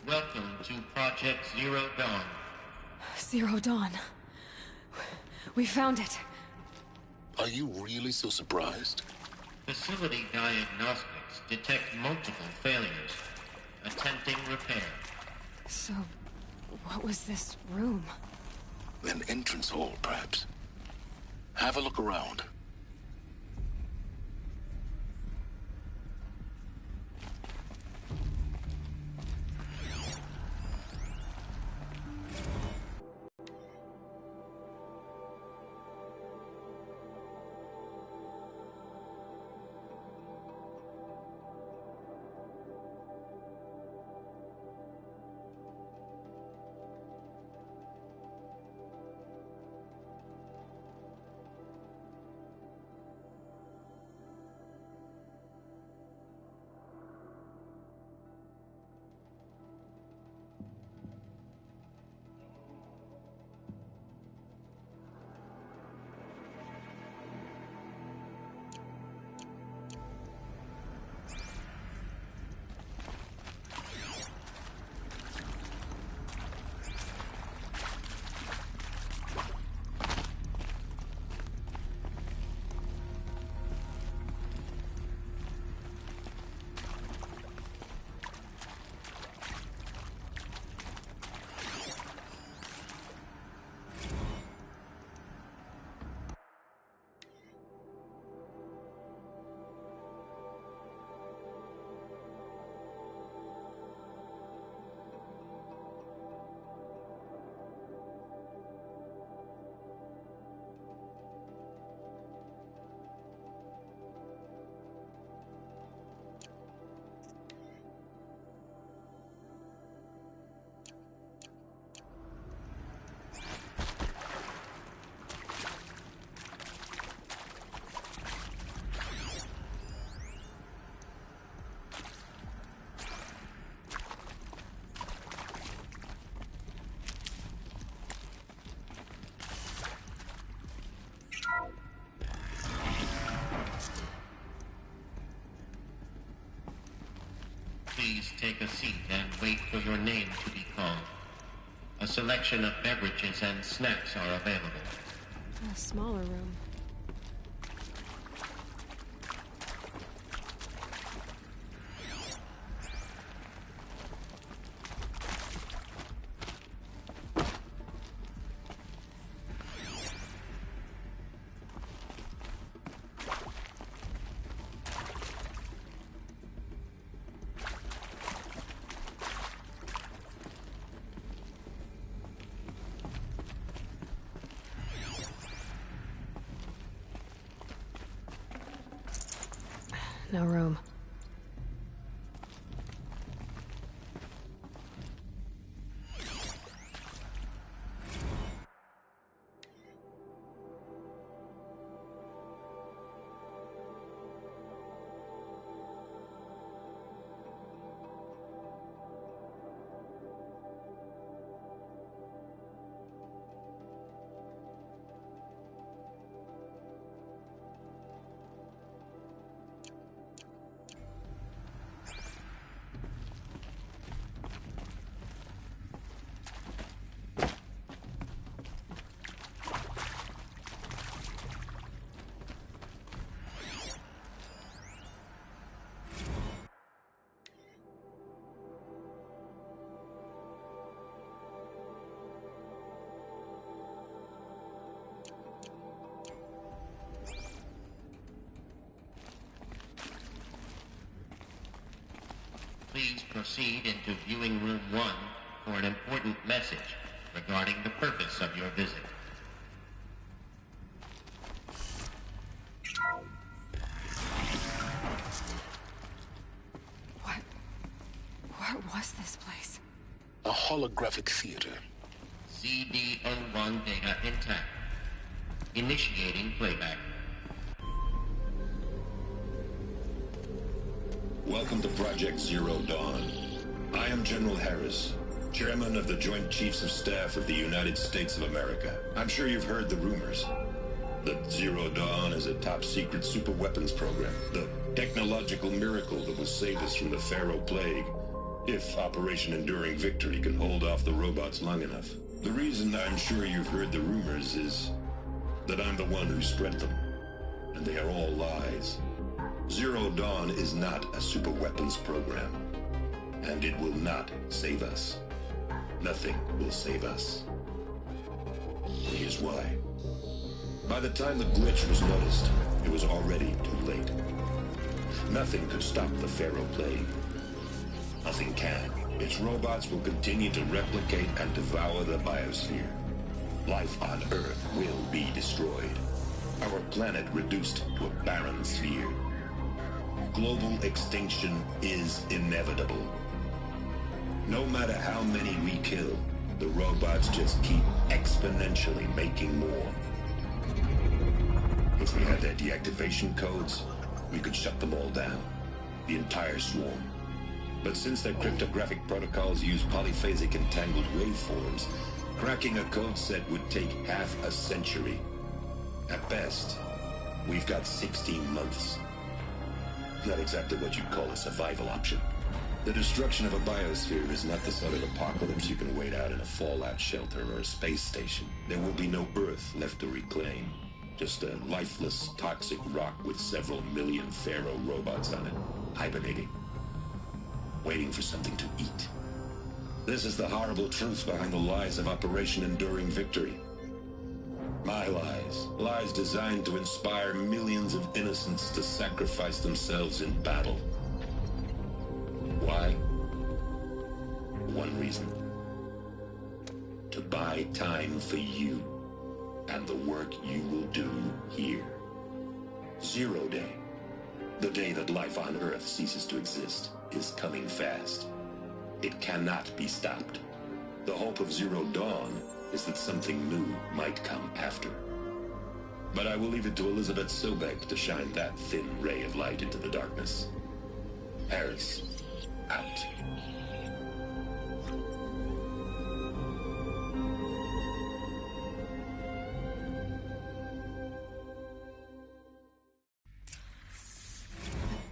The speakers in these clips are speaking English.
Welcome to Project Zero Dawn. Zero Dawn. We found it. Are you really so surprised? Facility diagnostics detect multiple failures. Attempting repair. So, what was this room? An entrance hall, perhaps. Have a look around. Please take a seat and wait for your name to be called. A selection of beverages and snacks are available. A smaller room. No room. Please proceed into viewing room 1 for an important message regarding the purpose of your visit. What was this place? A holographic theater. CD01 data intact. Initiating playback. Welcome to Project Zero Dawn. I am General Harris, Chairman of the Joint Chiefs of Staff of the United States of America. I'm sure you've heard the rumors. That Zero Dawn is a top-secret superweapons program. The technological miracle that will save us from the Pharaoh Plague. If Operation Enduring Victory can hold off the robots long enough. The reason I'm sure you've heard the rumors is that I'm the one who spread them. And they are all lies. Zero Dawn is not a superweapons program. And it will not save us. Nothing will save us. Here's why. By the time the glitch was noticed, it was already too late. Nothing could stop the Pharaoh plague. Nothing can. Its robots will continue to replicate and devour the biosphere. Life on Earth will be destroyed. Our planet reduced to a barren sphere. Global extinction is inevitable. No matter how many we kill, the robots just keep exponentially making more. If we had their deactivation codes, we could shut them all down. The entire swarm. But since their cryptographic protocols use polyphasic entangled waveforms, cracking a code set would take half a century. At best, we've got 16 months. Not exactly what you'd call a survival option. The destruction of a biosphere is not the sort of apocalypse you can wait out in a fallout shelter or a space station. There will be no Earth left to reclaim. Just a lifeless, toxic rock with several million Pharaoh robots on it, hibernating. Waiting for something to eat. This is the horrible truth behind the lies of Operation Enduring Victory. My lies. Lies designed to inspire millions of innocents to sacrifice themselves in battle. Why? One reason. To buy time for you and the work you will do here. Zero Day. The day that life on Earth ceases to exist is coming fast. It cannot be stopped. The hope of Zero Dawn is that something new might come after. But I will leave it to Elizabeth Sobek to shine that thin ray of light into the darkness. Harris, out.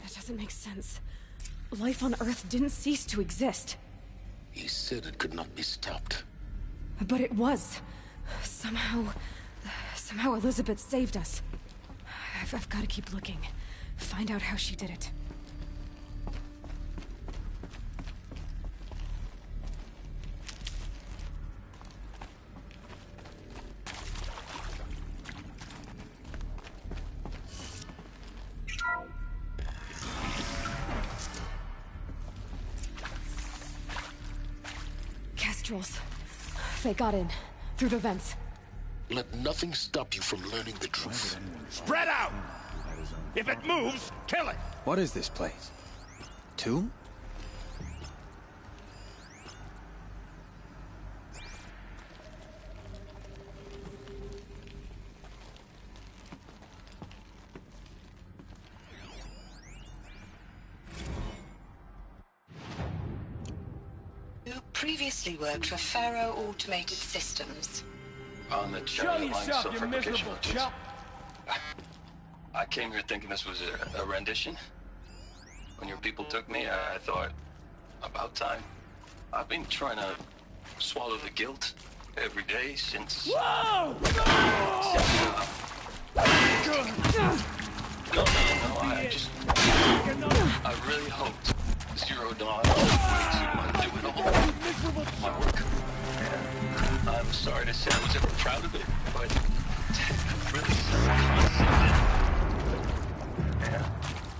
That doesn't make sense. Life on Earth didn't cease to exist. He said it could not be stopped. But it was. Somehow Elizabeth saved us. I've got to keep looking. Find out how she did it. Kestrels. They got in. Through the vents. Let nothing stop you from learning the truth. Spread out! If it moves, kill it! What is this place? Tomb? You previously worked for Pharaoh Automated Systems. On the Show China line yourself, you self-replication miserable routines. chump! I came here thinking this was a rendition. When your people took me, I thought, about time. I've been trying to swallow the guilt every day since... Whoa! No, I really hoped Zero Dawn would do it all. My work. And I'm sorry to say I was ever proud of it, but really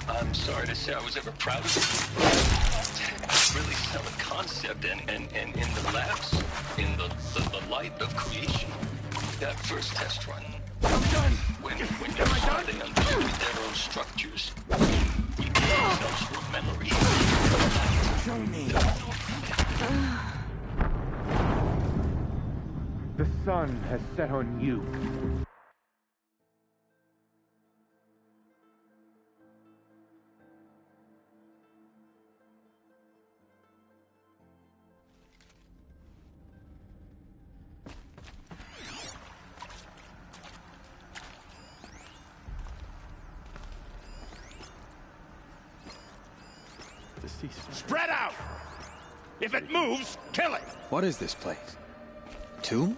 I'm sorry to say I was ever proud of it. Really sell a concept and in the labs, in the light of creation. That first test run. I'm done! When you saw they understood their own structures, we gave ourselves for memory. Show me. The sun has set on you. Spread out! If it moves, kill it! What is this place? Tomb?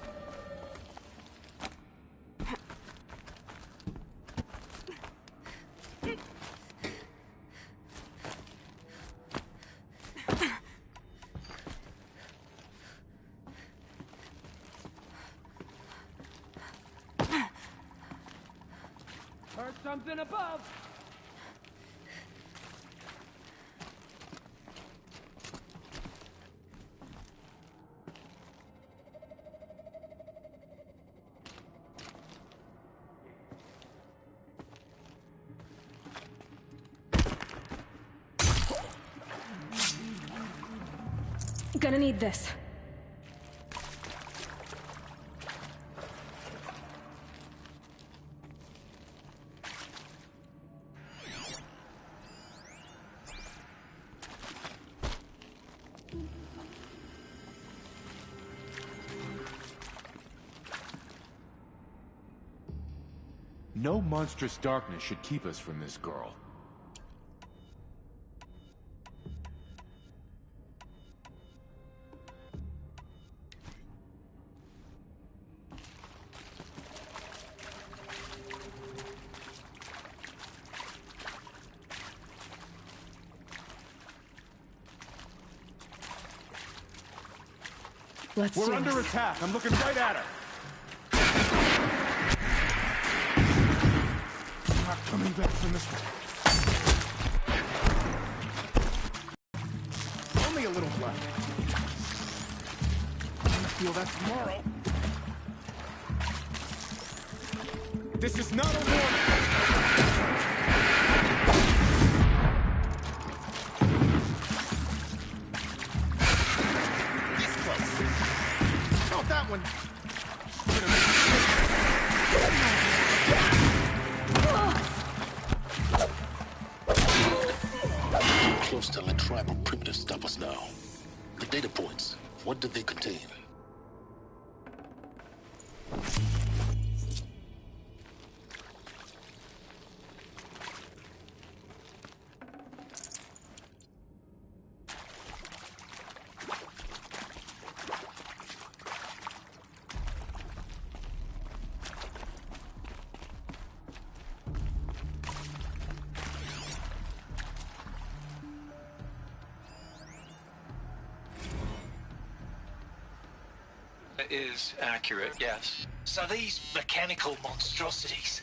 Heard something above. Gonna need this. No monstrous darkness should keep us from this girl. Let's We're do under this. attack. I'm looking right at her. I'm not coming back from this one. Only a little blood. I'm gonna feel that tomorrow. This is not a warning. That one. Close to let tribal primitives stop us now. The data points, what did they contain? Is accurate, yes. So these mechanical monstrosities,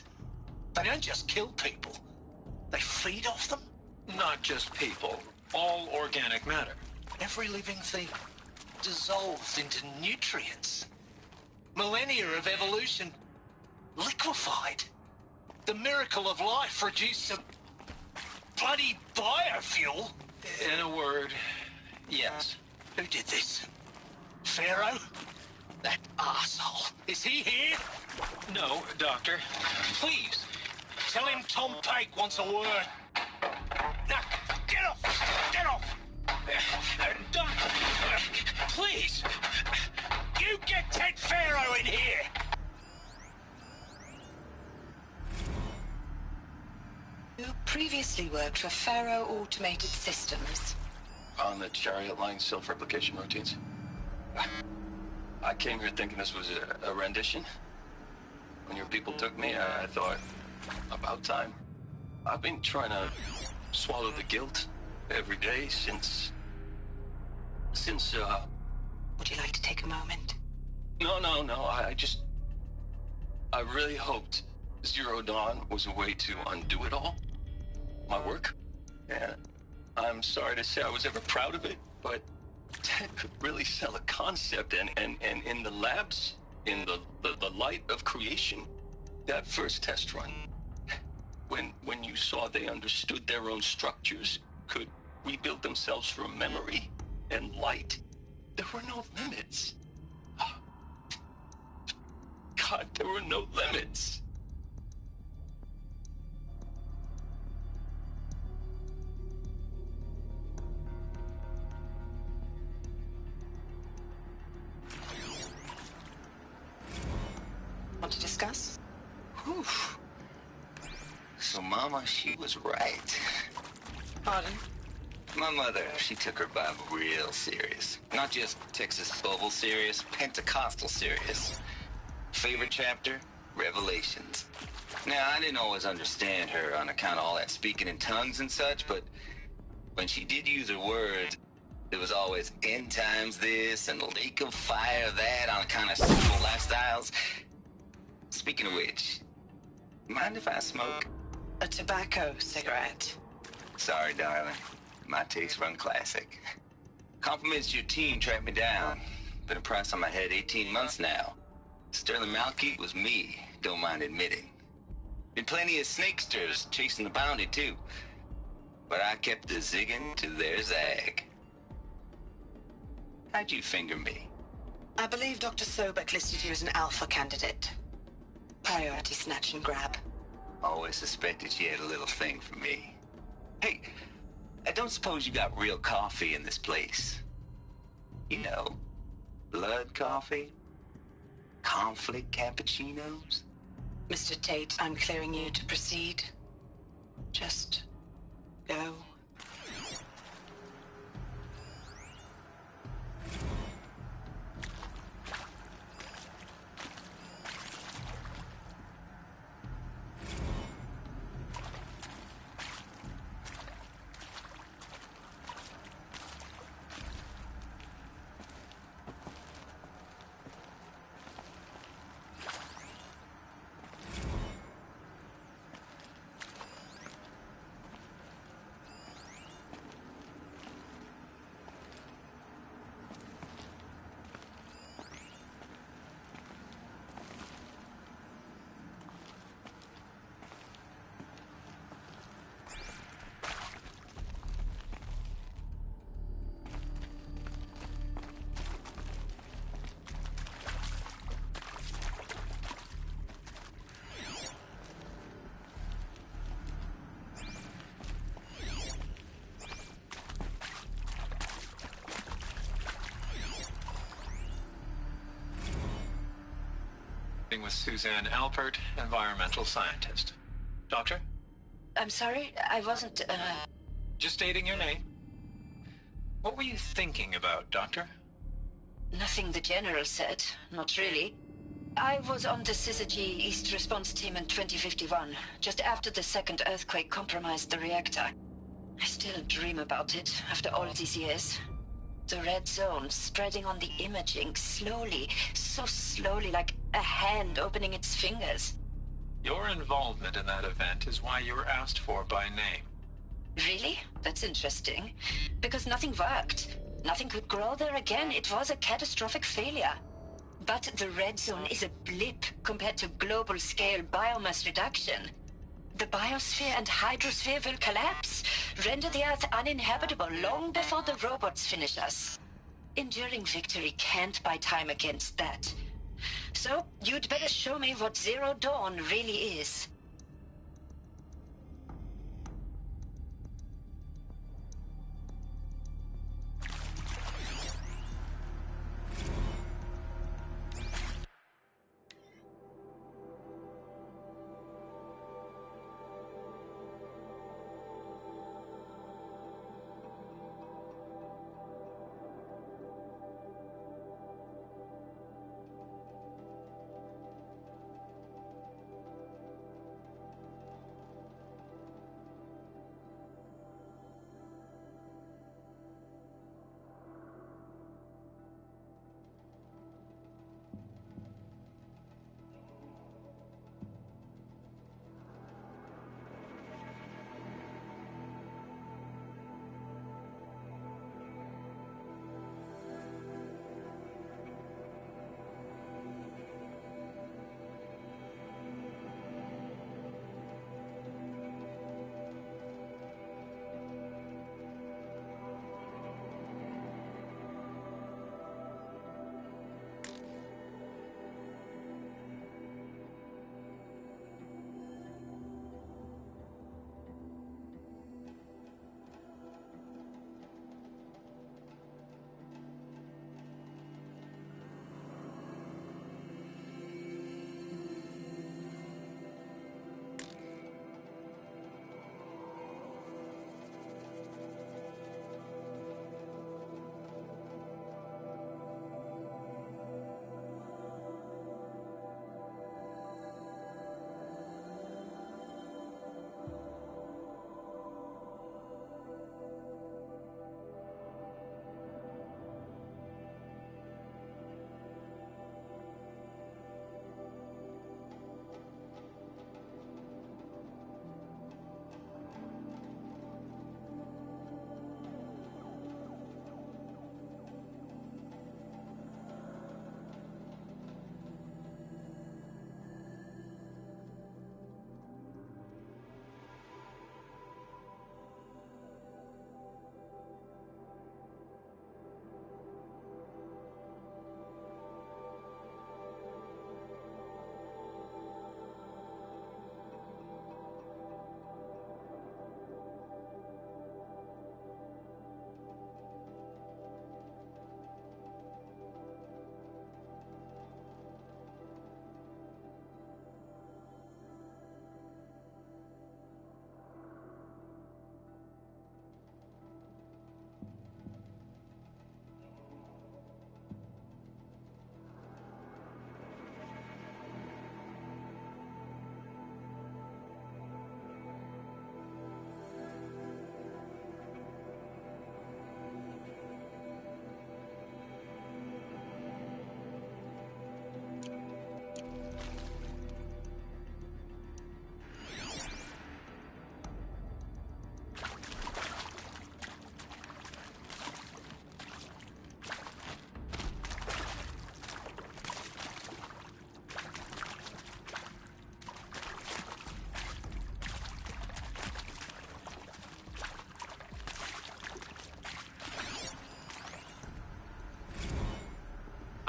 they don't just kill people, they feed off them? Not just people, all organic matter. Every living thing dissolves into nutrients. Millennia of evolution liquefied. The miracle of life reduced to bloody biofuel. In a word, yes. Who did this? Pharaoh? That arsehole. Is he here? No, Doctor. Please, tell him Tom Pake wants a word. Now, get off! Get off! Doctor, please! You get Ted Pharaoh in here! You previously worked for Pharaoh Automated Systems. On the chariot line self-replication routines. I came here thinking this was a rendition. When your people took me, I thought, about time. I've been trying to swallow the guilt every day since... Would you like to take a moment? No, I really hoped Zero Dawn was a way to undo it all. My work. And I'm sorry to say I was ever proud of it, but Ted could really sell a concept, and in the labs, in the light of creation, that first test run, when you saw they understood their own structures, could rebuild themselves from memory and light, there were no limits. God, there were no limits. Want to discuss? Whew. So Mama, she was right. Pardon? My mother, she took her Bible real serious. Not just Texas Bible serious, Pentecostal serious. Favorite chapter? Revelations. Now, I didn't always understand her on account of all that speaking in tongues and such, but when she did use her words, there was always end times this and lake of fire that on account of simple lifestyles. Speaking of which, mind if I smoke? A tobacco cigarette. Sorry, darling. My tastes run classic. Compliments to your team tracked me down. Been a price on my head 18 months now. Sterling Malkeet was me, don't mind admitting. Been plenty of snakesters chasing the bounty, too. But I kept the zigging to their zag. How'd you finger me? I believe Dr. Sobek listed you as an alpha candidate. Priority snatch and grab. Always suspected she had a little thing for me. Hey, I don't suppose you got real coffee in this place. You know, blood coffee? Conflict cappuccinos? Mr. Tate, I'm clearing you to proceed. Just go. With Suzanne Alpert, environmental scientist. Doctor? I'm sorry, I wasn't, Just stating your name. What were you thinking about, Doctor? Nothing the General said, not really. I was on the Syzygy East Response Team in 2051, just after the second earthquake compromised the reactor. I still dream about it, after all these years. The red zone spreading on the imaging, slowly, so slowly, like a hand opening its fingers. Your involvement in that event is why you were asked for by name. Really? That's interesting. Because nothing worked. Nothing could grow there again. It was a catastrophic failure. But the red zone is a blip compared to global-scale biomass reduction. The biosphere and hydrosphere will collapse, render the Earth uninhabitable long before the robots finish us. Enduring victory can't buy time against that. So, you'd better show me what Zero Dawn really is.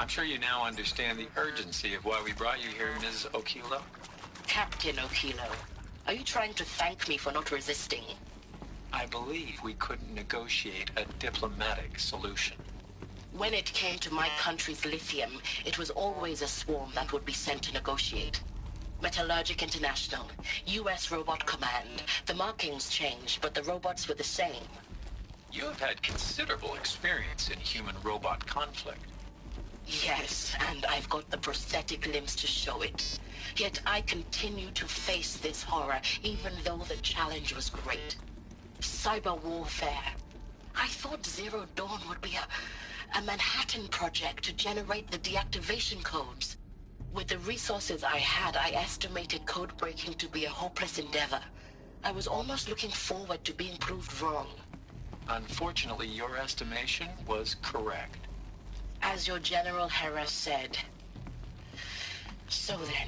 I'm sure you now understand the urgency of why we brought you here, Ms. Okilo. Captain Okilo, are you trying to thank me for not resisting? I believe we couldn't negotiate a diplomatic solution. When it came to my country's lithium, it was always a swarm that would be sent to negotiate. Metallurgic International, U.S. Robot Command. The markings changed, but the robots were the same. You have had considerable experience in human-robot conflict. Yes, and I've got the prosthetic limbs to show it. Yet I continue to face this horror, even though the challenge was great. Cyber warfare. I thought Zero Dawn would be a Manhattan project to generate the deactivation codes. With the resources I had, I estimated code breaking to be a hopeless endeavor. I was almost looking forward to being proved wrong. Unfortunately, your estimation was correct. As your General Harris said. So then,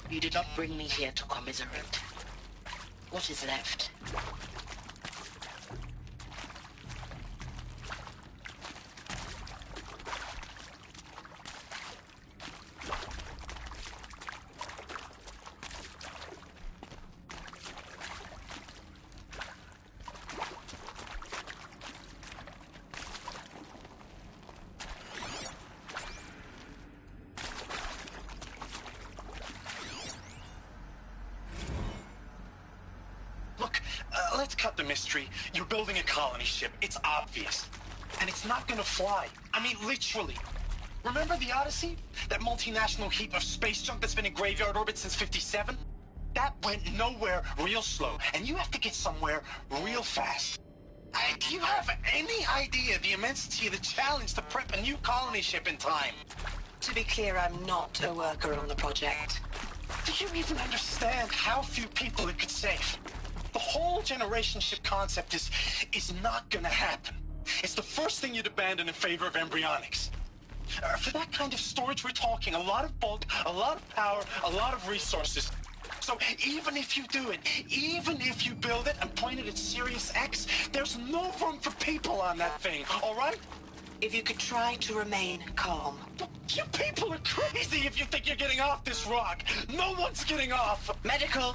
you did not bring me here to commiserate. What is left? Let's cut the mystery. You're building a colony ship. It's obvious. And it's not gonna fly. I mean, literally. Remember the Odyssey? That multinational heap of space junk that's been in graveyard orbit since '57? That went nowhere real slow. And you have to get somewhere real fast. Do you have any idea the immensity of the challenge to prep a new colony ship in time? To be clear, I'm not a worker on the project. Do you even understand how few people it could save? The whole generation ship concept is not gonna happen. It's the first thing you'd abandon in favor of embryonics. For that kind of storage, we're talking a lot of bulk, a lot of power, a lot of resources. So even if you do it, even if you build it and point it at Sirius X, there's no room for people on that thing, all right? If you could try to remain calm. You people are crazy if you think you're getting off this rock. No one's getting off. Medical.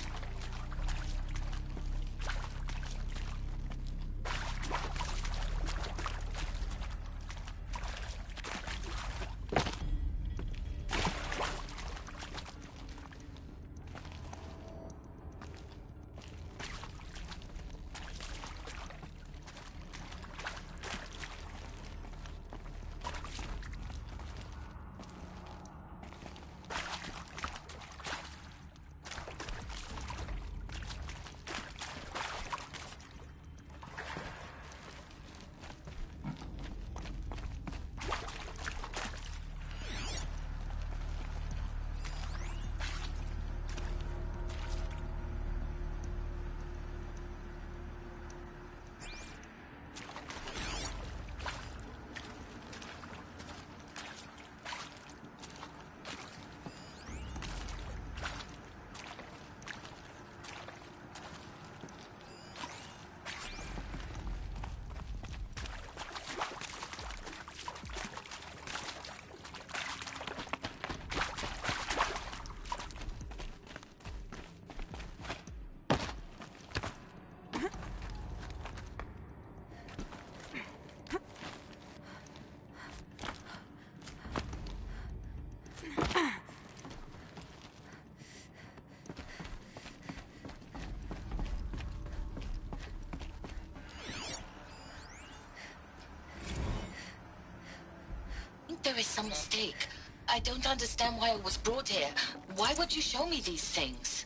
There is some mistake. I don't understand why I was brought here. Why would you show me these things?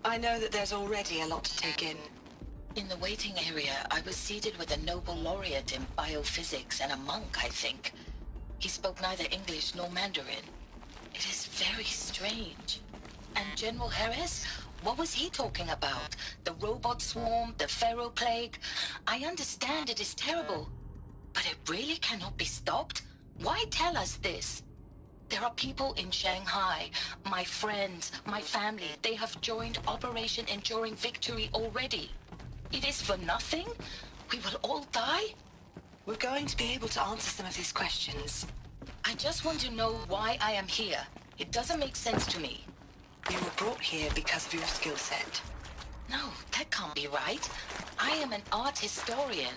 I know that there's already a lot to take in. In the waiting area, I was seated with a Nobel laureate in biophysics and a monk, I think. He spoke neither English nor Mandarin. It is very strange. And General Harris? What was he talking about? The robot swarm, the Pharaoh plague? I understand it is terrible. But it really cannot be stopped? Why tell us this? There are people in Shanghai, my friends, my family. They have joined Operation Enduring Victory already. It is for nothing? We will all die? We're going to be able to answer some of these questions. I just want to know why I am here. It doesn't make sense to me. You were brought here because of your skill set. No, that can't be right. I am an art historian.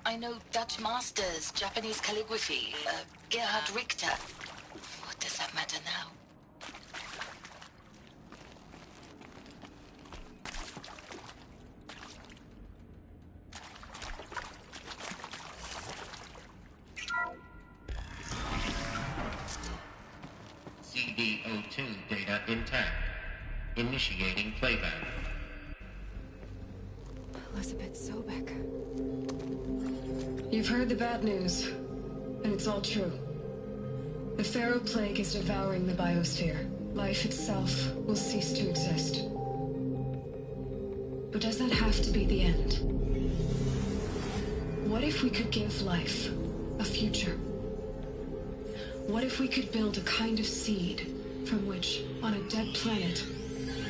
I know Dutch masters, Japanese calligraphy, Gerhard Richter. What does that matter now? CD02 data intact. Initiating playback. Elizabeth Sobek. You've heard the bad news, and it's all true. The Pharaoh Plague is devouring the biosphere. Life itself will cease to exist. But does that have to be the end? What if we could give life a future? What if we could build a kind of seed from which, on a dead planet,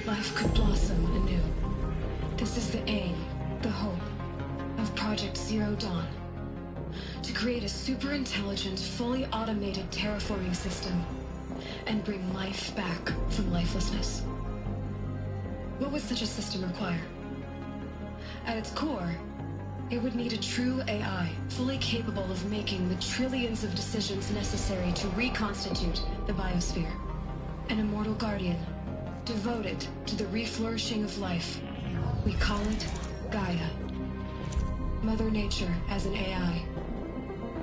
life could blossom anew? This is the aim, the hope, of Project Zero Dawn. To create a super-intelligent, fully automated terraforming system and bring life back from lifelessness. What would such a system require? At its core, it would need a true AI, fully capable of making the trillions of decisions necessary to reconstitute the biosphere. An immortal guardian, devoted to the reflourishing of life. We call it Gaia. Mother Nature as an AI.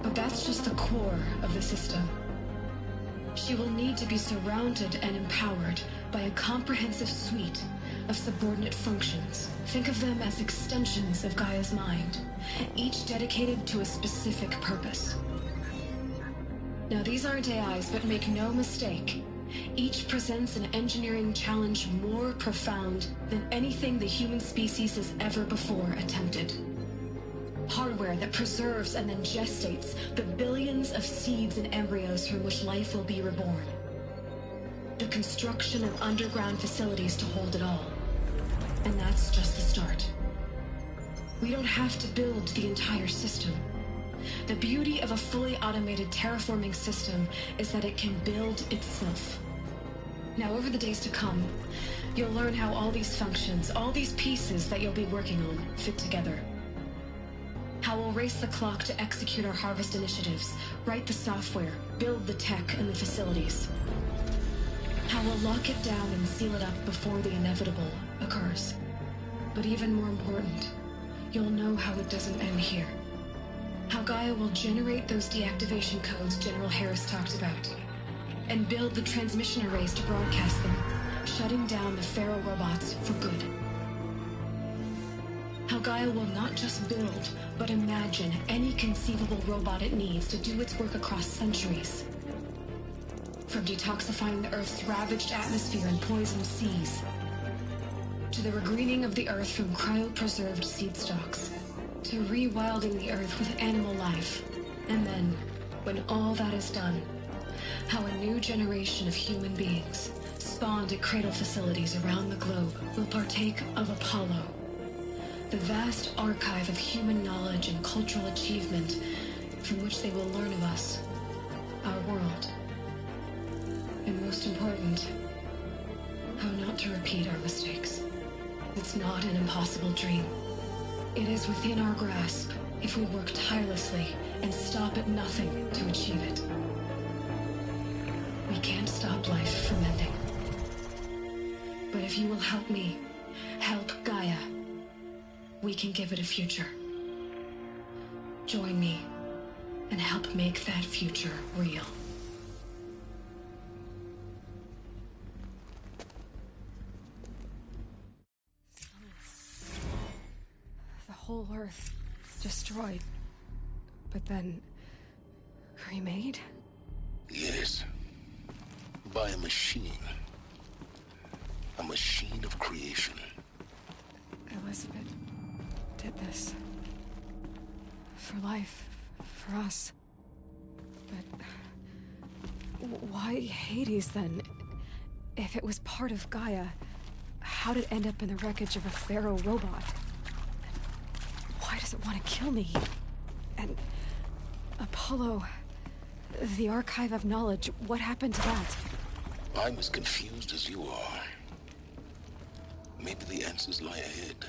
But that's just the core of the system. She will need to be surrounded and empowered by a comprehensive suite of subordinate functions. Think of them as extensions of Gaia's mind, each dedicated to a specific purpose. Now, these aren't AIs, but make no mistake, each presents an engineering challenge more profound than anything the human species has ever before attempted. Hardware that preserves and then gestates the billions of seeds and embryos from which life will be reborn. The construction of underground facilities to hold it all. And that's just the start. We don't have to build the entire system. The beauty of a fully automated terraforming system is that it can build itself. Now, over the days to come, you'll learn how all these functions, all these pieces that you'll be working on, fit together. How we'll race the clock to execute our harvest initiatives, write the software, build the tech and the facilities. How we'll lock it down and seal it up before the inevitable occurs. But even more important, you'll know how it doesn't end here. How Gaia will generate those deactivation codes General Harris talked about, and build the transmission arrays to broadcast them, shutting down the Pharaoh robots for good. How Gaia will not just build, but imagine any conceivable robot it needs to do its work across centuries. From detoxifying the Earth's ravaged atmosphere and poisoned seas, to the regreening of the Earth from cryopreserved seed stalks, to rewilding the Earth with animal life. And then, when all that is done, how a new generation of human beings, spawned at cradle facilities around the globe, will partake of Apollo, the vast archive of human knowledge and cultural achievement from which they will learn of us, our world. And most important, how not to repeat our mistakes. It's not an impossible dream. It is within our grasp if we work tirelessly and stop at nothing to achieve it. We can't stop life from ending. But if you will help me, help Gaia, we can give it a future. Join me and help make that future real. The whole Earth destroyed, but then remade? Yes. By a machine. A machine of creation. Elizabeth did this. For life, for us. But why Hades then? If it was part of Gaia, how did it end up in the wreckage of a Pharaoh robot? Why does it want to kill me? And Apollo, The Archive of Knowledge, what happened to that? I'm as confused as you are. Maybe the answers lie ahead.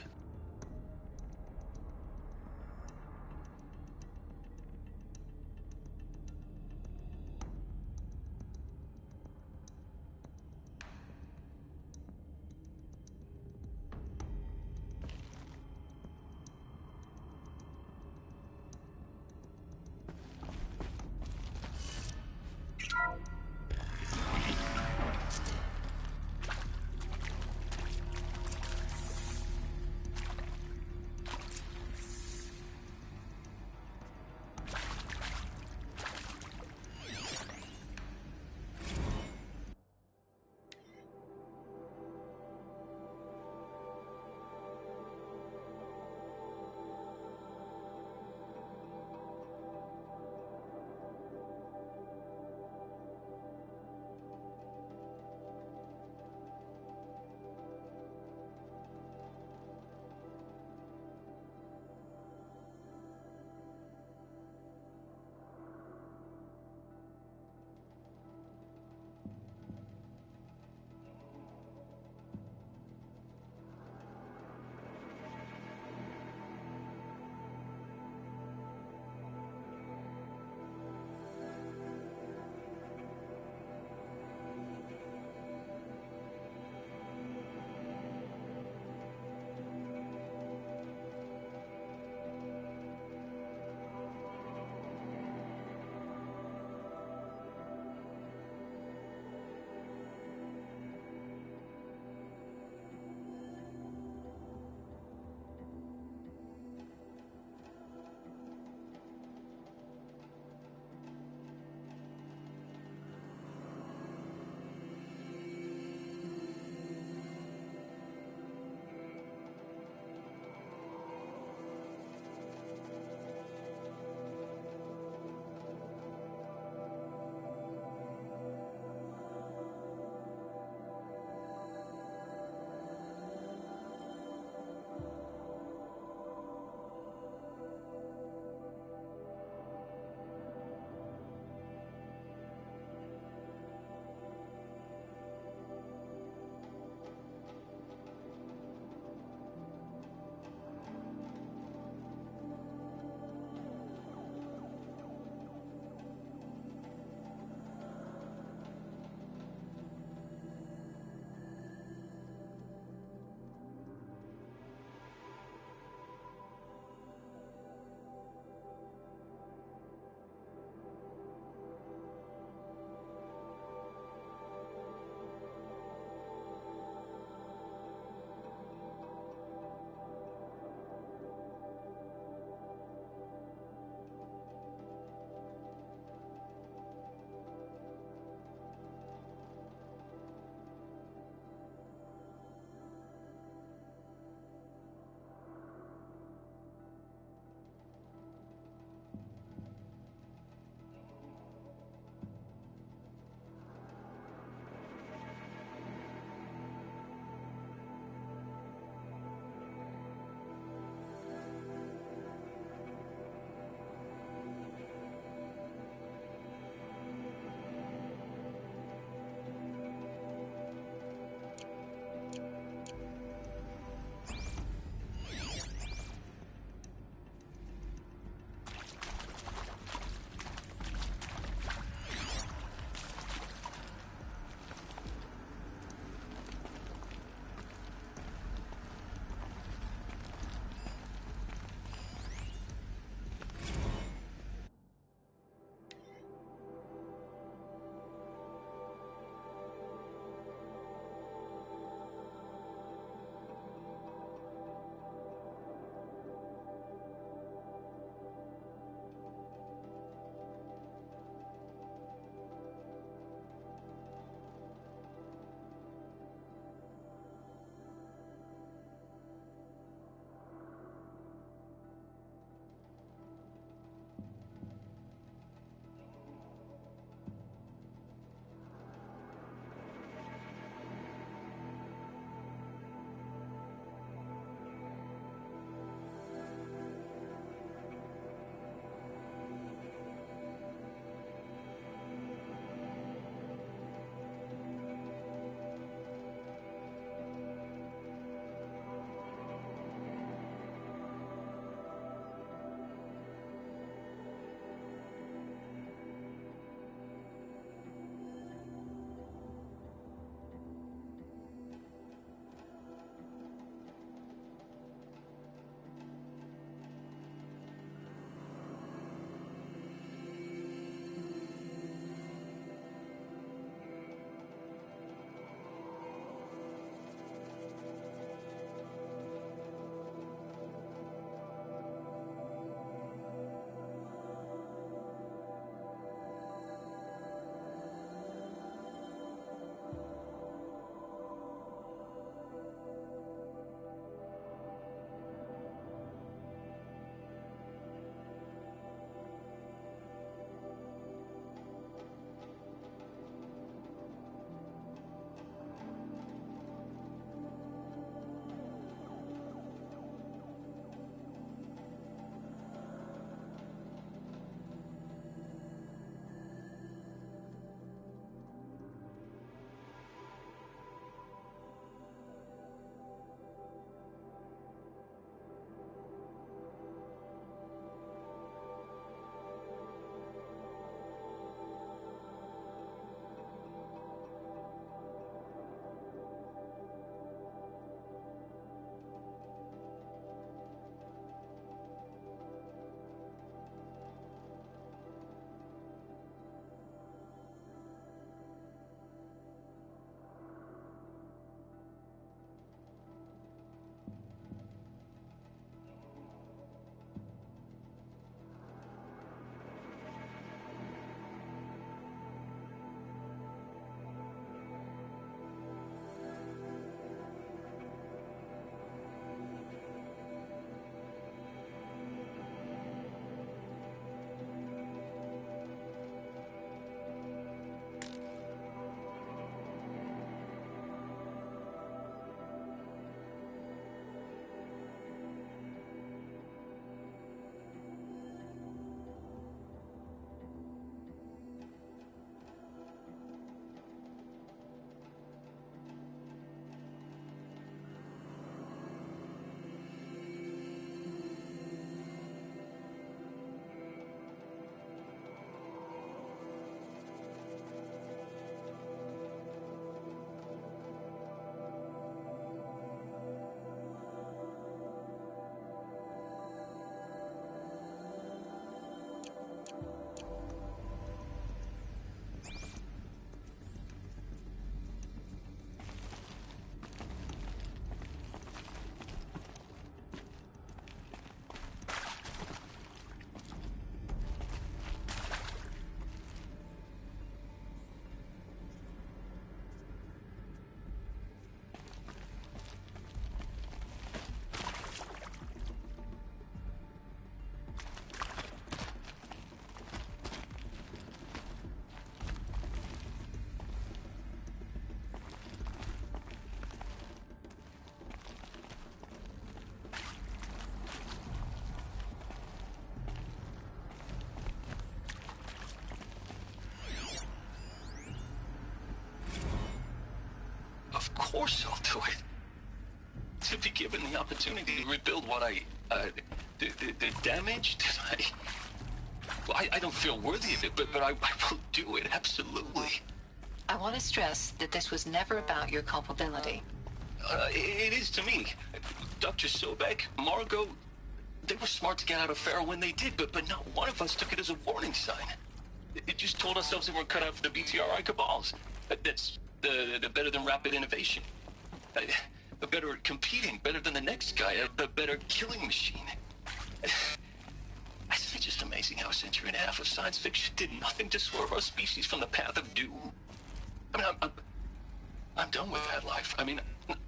course I'll do it. To be given the opportunity to rebuild what the damage that well, I don't feel worthy of it, but I will do it, absolutely. I want to stress that this was never about your culpability. It is to me. Dr. Sobek, Margot, they were smart to get out of Pharaoh when they did, but not one of us took it as a warning sign. It just told ourselves that we're cut out for the BTRI cabals. That's the better than rapid innovation. Better at competing, better than the next guy, a better killing machine. It's just amazing how a century and a half of science fiction did nothing to swerve our species from the path of doom. I mean, I'm done with that life. I mean,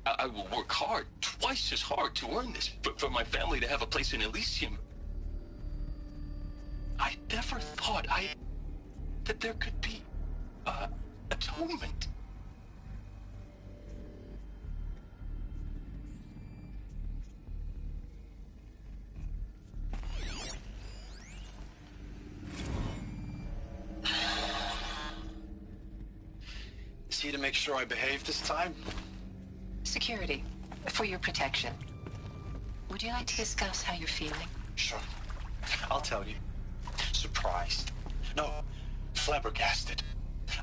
I will work hard, twice as hard to earn this, for my family to have a place in Elysium. I never thought that there could be, atonement. Is he to make sure I behave this time? Security, for your protection. Would you like to discuss how you're feeling? Sure. I'll tell you. Surprised. No, flabbergasted.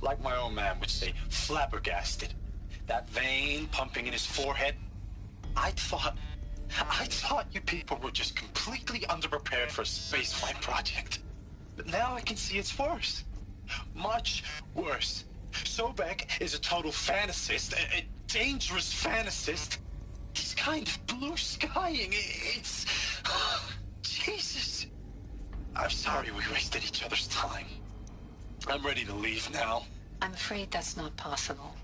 Like my own man would say, flabbergasted. That vein pumping in his forehead. I thought you people were just completely underprepared for a spaceflight project. But now I can see it's worse. Much worse. Sobek is a total fantasist, a dangerous fantasist. He's kind of blue skying. It's... Jesus. I'm sorry we wasted each other's time. I'm ready to leave now. I'm afraid that's not possible.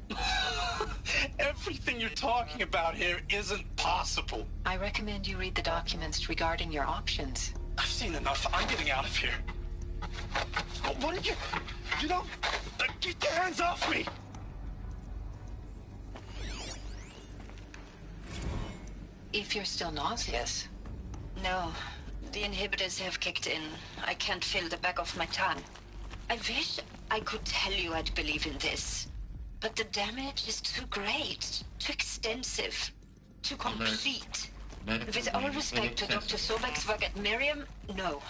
Everything you're talking about here isn't possible. I recommend you read the documents regarding your options. I've seen enough. I'm getting out of here. What did you... You don't... Get your hands off me! If you're still nauseous. No, the inhibitors have kicked in. I can't feel the back of my tongue. I wish I could tell you I'd believe in this. But the damage is too great, too extensive, too complete. With all respect to Dr. Sobek's work at Miriam, no.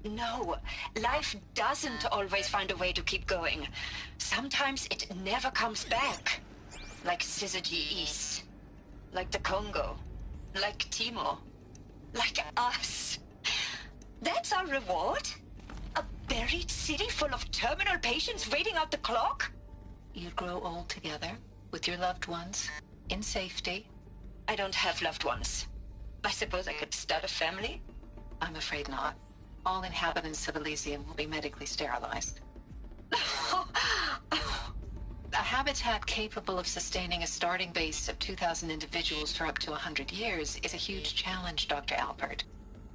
No, life doesn't always find a way to keep going. Sometimes it never comes back. Like Syzygy East. Like the Congo. Like Timor. Like us. That's our reward? A buried city full of terminal patients waiting out the clock? You'd grow old together, with your loved ones, in safety. I don't have loved ones. I suppose I could start a family? I'm afraid not. All inhabitants of Elysium will be medically sterilized. A habitat capable of sustaining a starting base of 2,000 individuals for up to 100 years is a huge challenge, Dr. Alpert.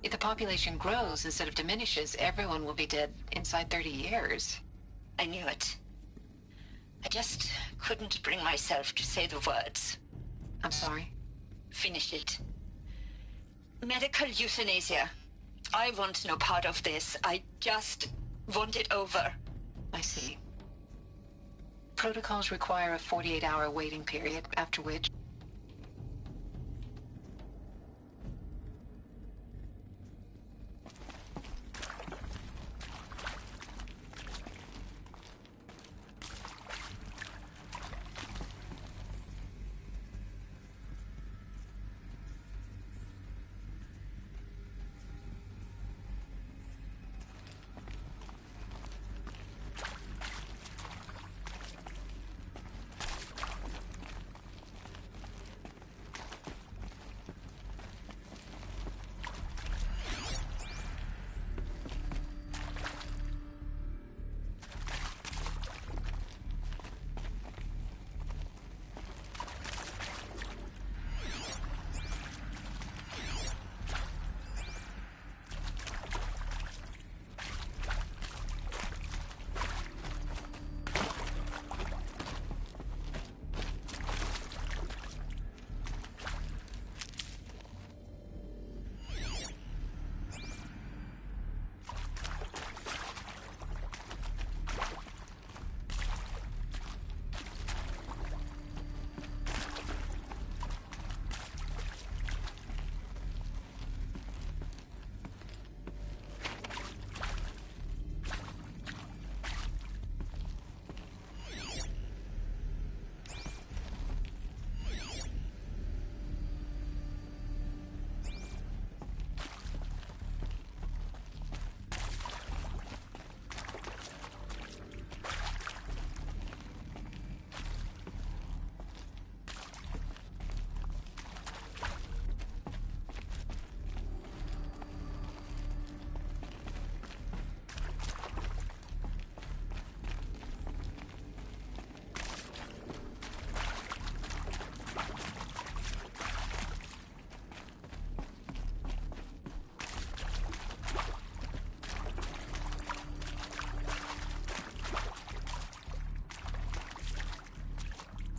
If the population grows instead of diminishes, everyone will be dead inside 30 years. I knew it. I just couldn't bring myself to say the words. I'm sorry? Finish it. Medical euthanasia. I want no part of this. I just want it over. I see. Protocols require a 48-hour waiting period, after which...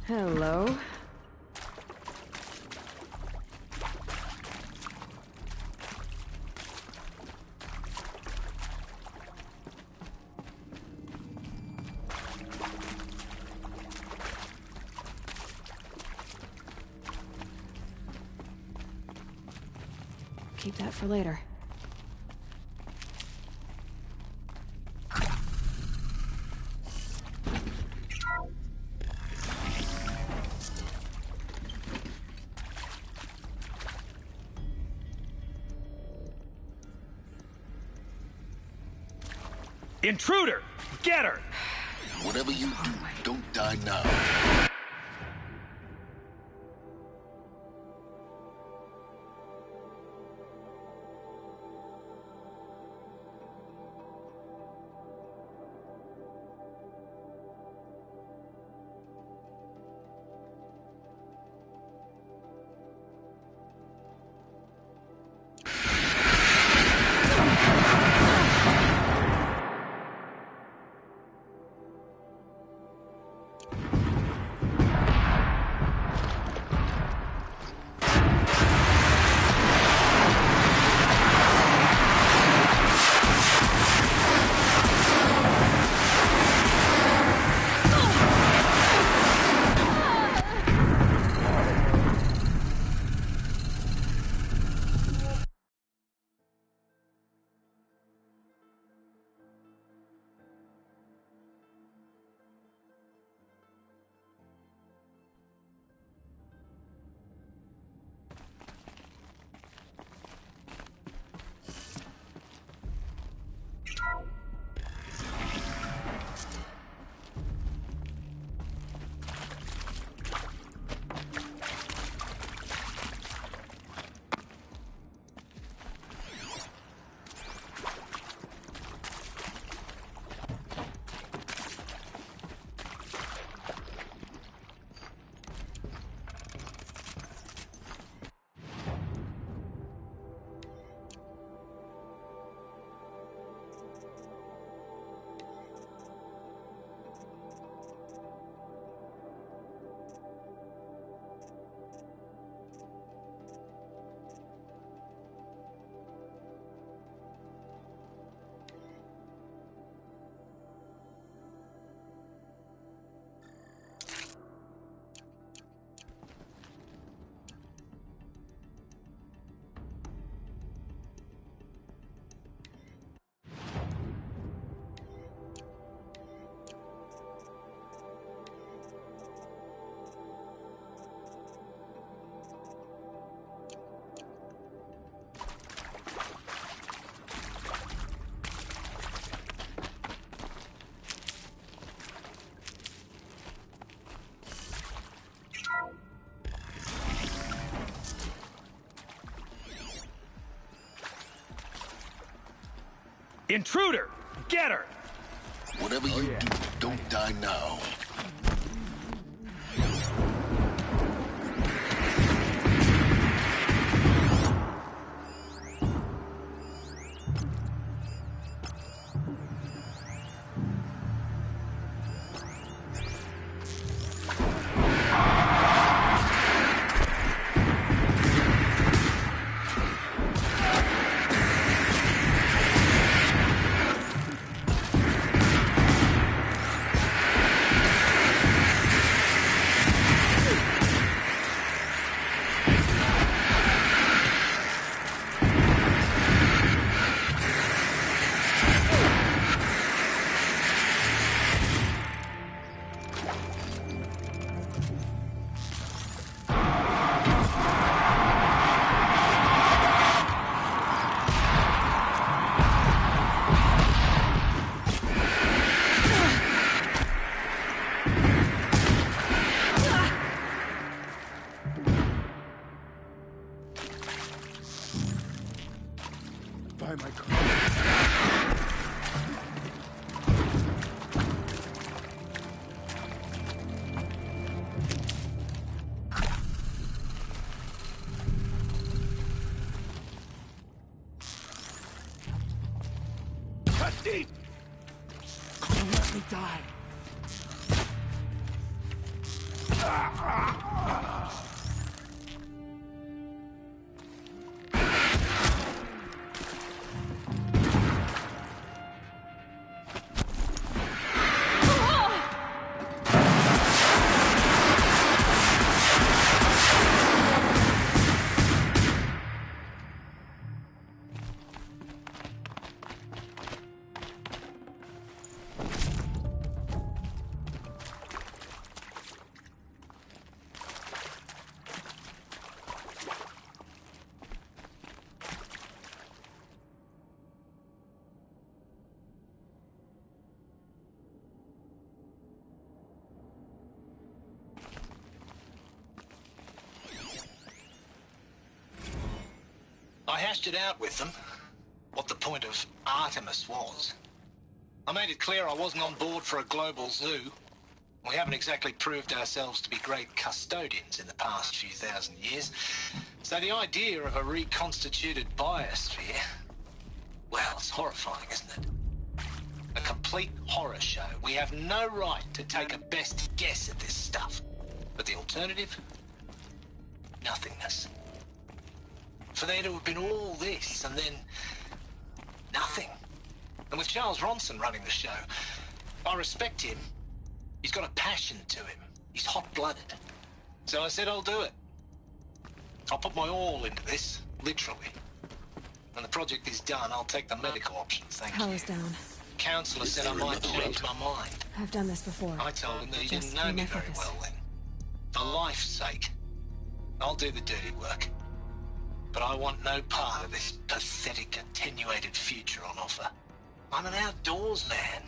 Hello. Keep that for later. Intruder! Get her! Whatever you do, don't die now. Intruder! Get her! Whatever you do, don't die now. Buy my car. Prestige! Don't let me die. Ah! I hashed it out with them, what the point of Artemis was. I made it clear I wasn't on board for a global zoo. We haven't exactly proved ourselves to be great custodians in the past few thousand years. So the idea of a reconstituted biosphere, well, it's horrifying, isn't it? A complete horror show. We have no right to take a best guess at this stuff. But the alternative? Nothingness. For there to have been all this, and then nothing. And with Charles Ronson running the show, I respect him. He's got a passion to him. He's hot-blooded. So I said I'll do it. I'll put my all into this, literally. When the project is done, I'll take the medical option, thank you. Power's down. Counselor said I might change my mind. I've done this before. I told him that he Just didn't know me my very focus. well then. For life's sake, I'll do the dirty work. But I want no part of this pathetic, attenuated future on offer. I'm an outdoors man.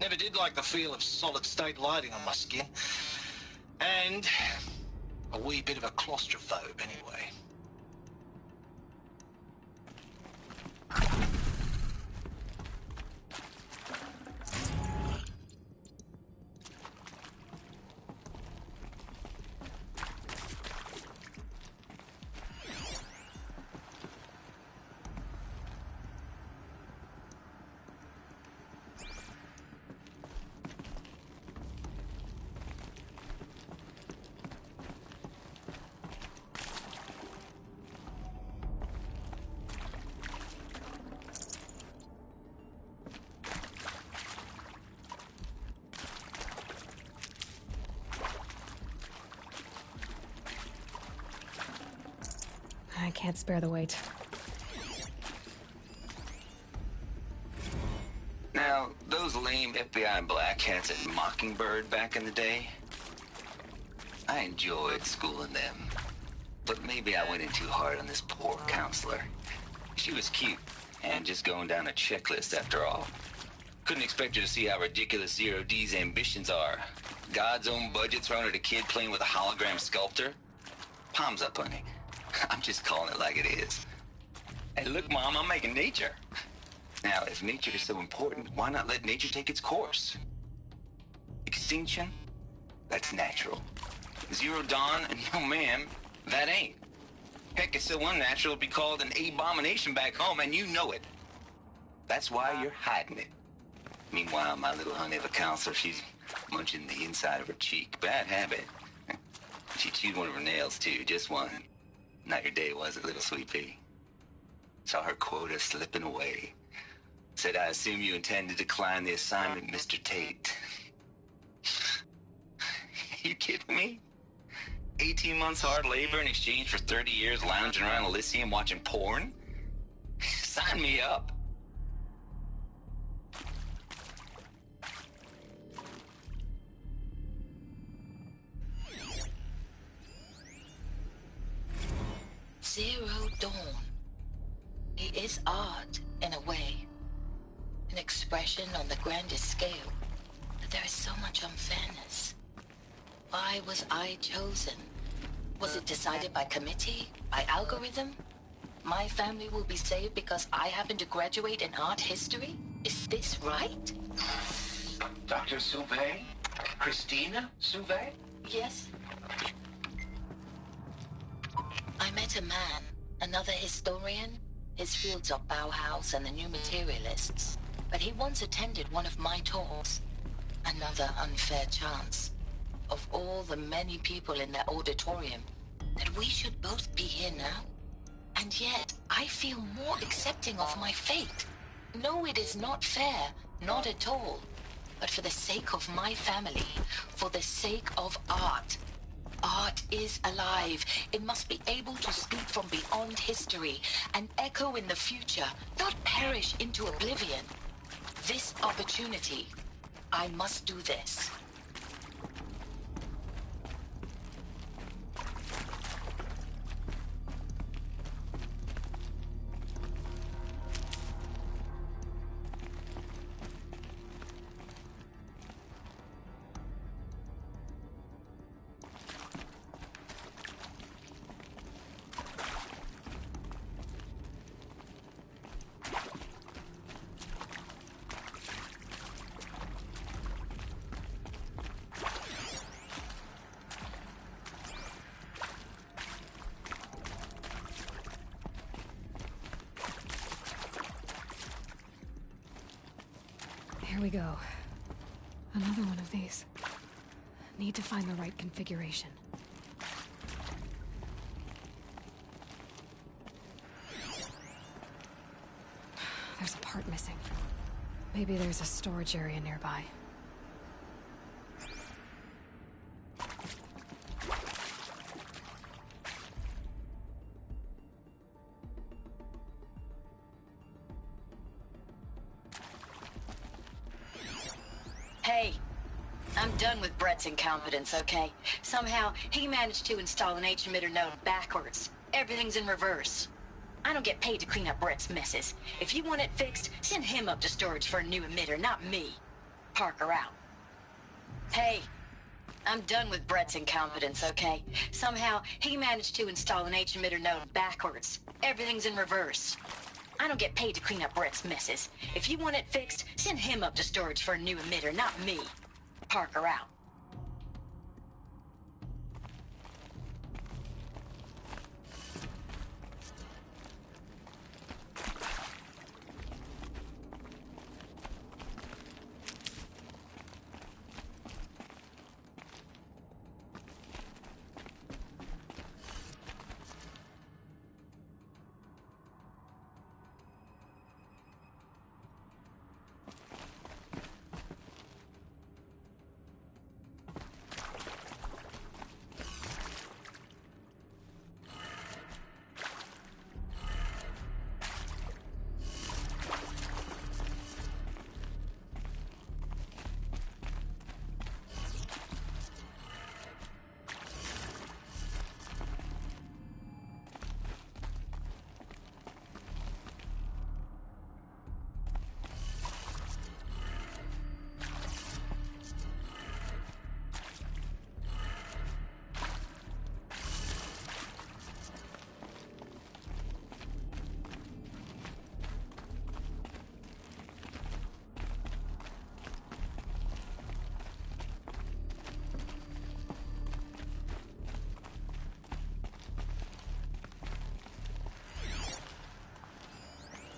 Never did like the feel of solid-state lighting on my skin. And a wee bit of a claustrophobe, anyway. I can't spare the weight. Now, those lame FBI black hats at Mockingbird back in the day, I enjoyed schooling them. But maybe I went in too hard on this poor counselor. She was cute, and just going down a checklist after all. Couldn't expect her to see how ridiculous Zero D's ambitions are. God's own budget thrown at a kid playing with a hologram sculptor? Palms up, honey. I'm just calling it like it is. Hey, look, Mom, I'm making nature. Now, if nature is so important, why not let nature take its course? Extinction? That's natural. Zero Dawn? No, ma'am, that ain't. Heck, it's so unnatural it'd be called an abomination back home, and you know it. That's why you're hiding it. Meanwhile, my little honey of a counselor, she's munching the inside of her cheek. Bad habit. She chewed one of her nails, too, just one. Not your day, was it, little sweet pea? Saw her quota slipping away. Said, I assume you intend to decline the assignment, Mr. Tate. You kidding me? 18 months hard labor in exchange for 30 years lounging around Elysium watching porn? Sign me up. Zero Dawn. It is art, in a way. An expression on the grandest scale. But there is so much unfairness. Why was I chosen? Was it decided by committee? By algorithm? My family will be saved because I happen to graduate in art history? Is this right? Dr. Sauvé? Christina Sauvé? Yes. I met a man, another historian. His fields are Bauhaus and the New Materialists. But he once attended one of my talks. Another unfair chance. of all the many people in that auditorium that we should both be here now. And yet, I feel more accepting of my fate. No, it is not fair, not at all. But for the sake of my family, for the sake of art. Art is alive. It must be able to speak from beyond history and echo in the future, not perish into oblivion. This opportunity, I must do this. Here we go. Another one of these. Need to find the right configuration. There's a part missing. Maybe there's a storage area nearby. Hey, I'm done with Brett's incompetence, okay? Somehow, he managed to install an H-emitter node backwards. Everything's in reverse. I don't get paid to clean up Brett's messes. If you want it fixed, send him up to storage for a new emitter, not me. Parker out. Hey, I'm done with Brett's incompetence, okay? Somehow, he managed to install an H-emitter node backwards. Everything's in reverse. I don't get paid to clean up Brett's messes. If you want it fixed, send him up to storage for a new emitter, not me. Parker out.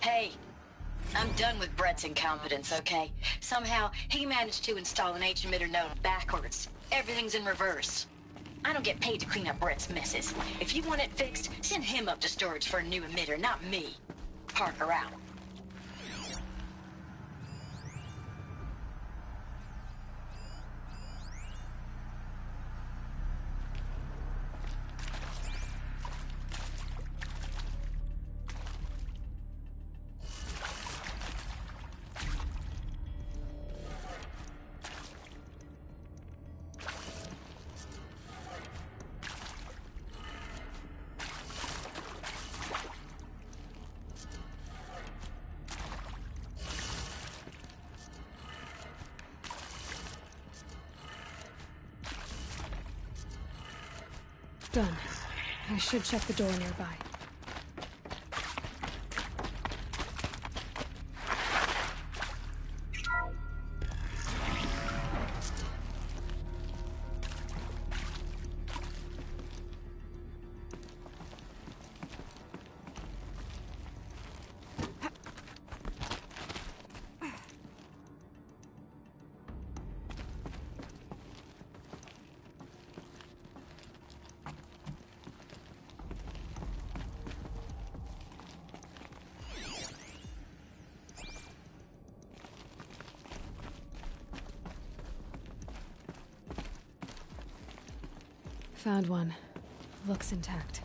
Hey, I'm done with Brett's incompetence, okay? Somehow, he managed to install an H-emitter node backwards. Everything's in reverse. I don't get paid to clean up Brett's messes. If you want it fixed, send him up to storage for a new emitter, not me. Parker out. Done. I should check the door nearby. Found one. Looks intact.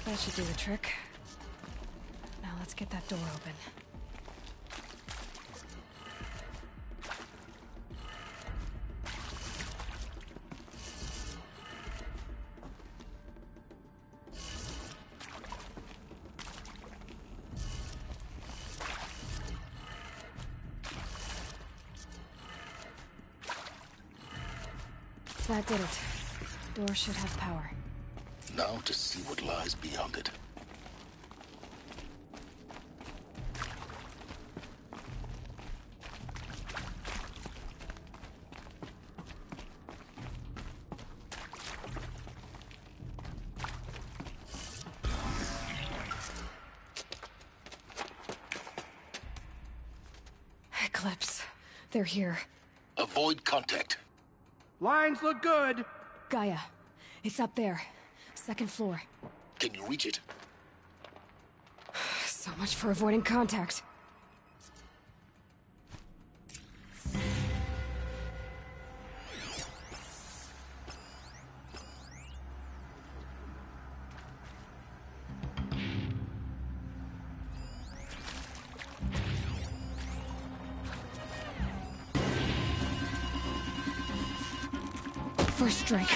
That should do the trick. Now let's get that door open. That did it. Door should have power. Now to see what lies beyond it. Eclipse. They're here. Avoid contact. Lines look good. Gaia. It's up there. Second floor. Can you reach it? So much for avoiding contact. First drink.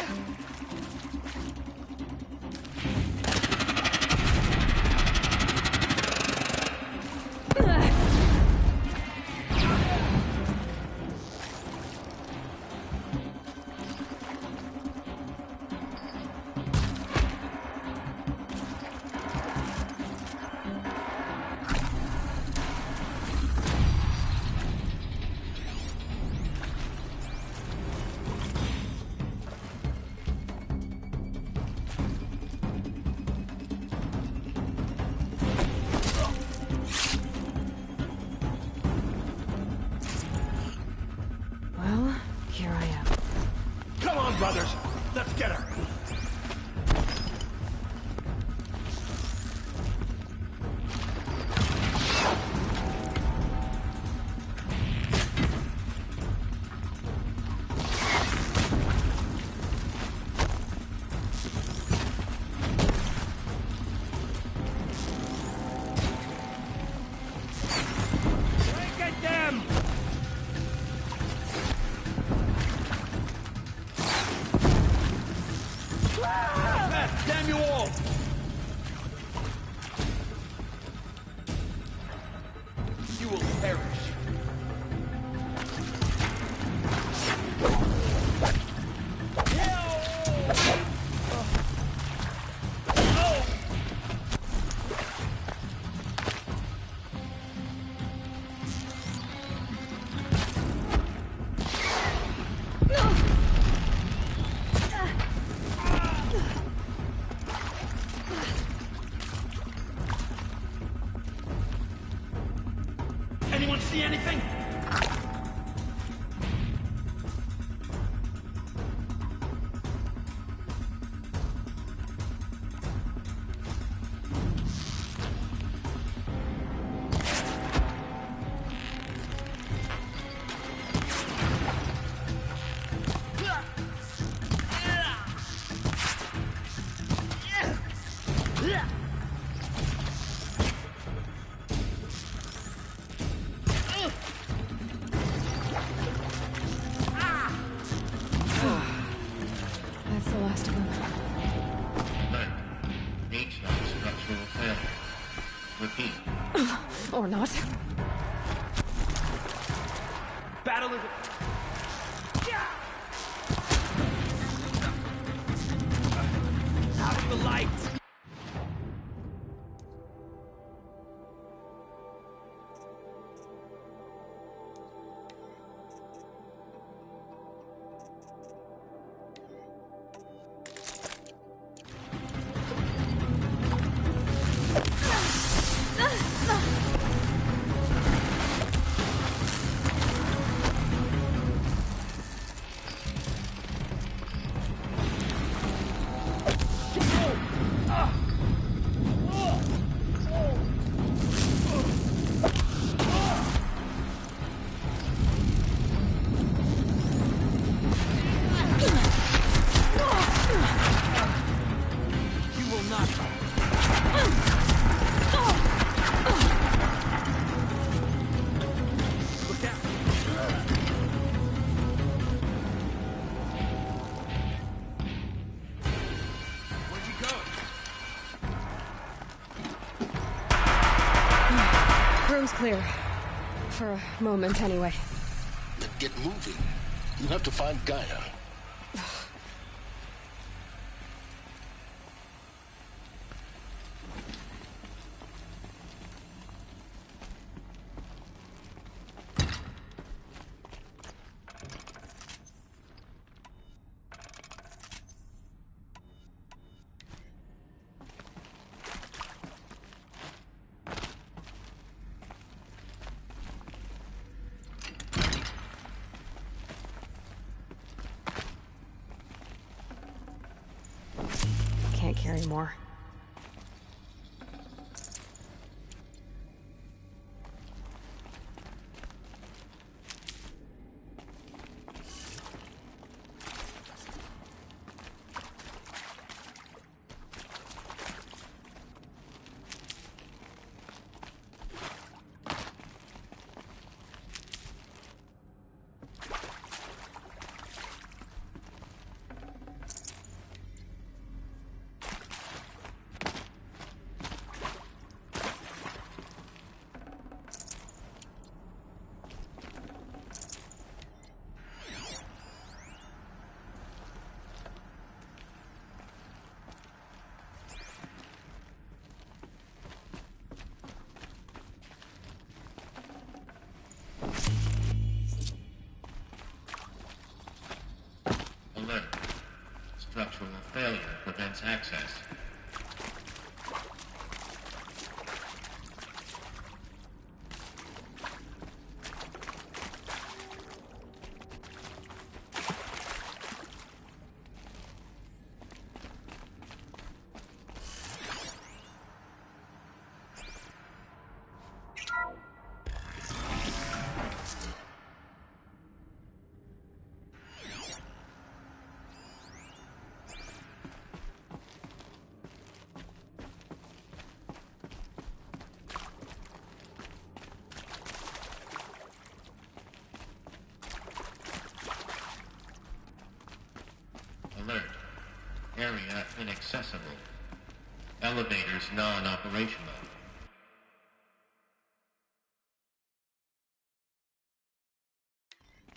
Well, here I am. Come on, brothers. Let's get her. Get them! Damn you all! You will perish. Anyone see anything? That's the last of them. None. HVAC structural failure. Repeat. Or not. Battle is... Out of the light! clear. For a moment, anyway. Then get moving. You have to find Gaia. Can't carry more. Alert. Structural failure prevents access. Alert. Area inaccessible. Elevators non-operational.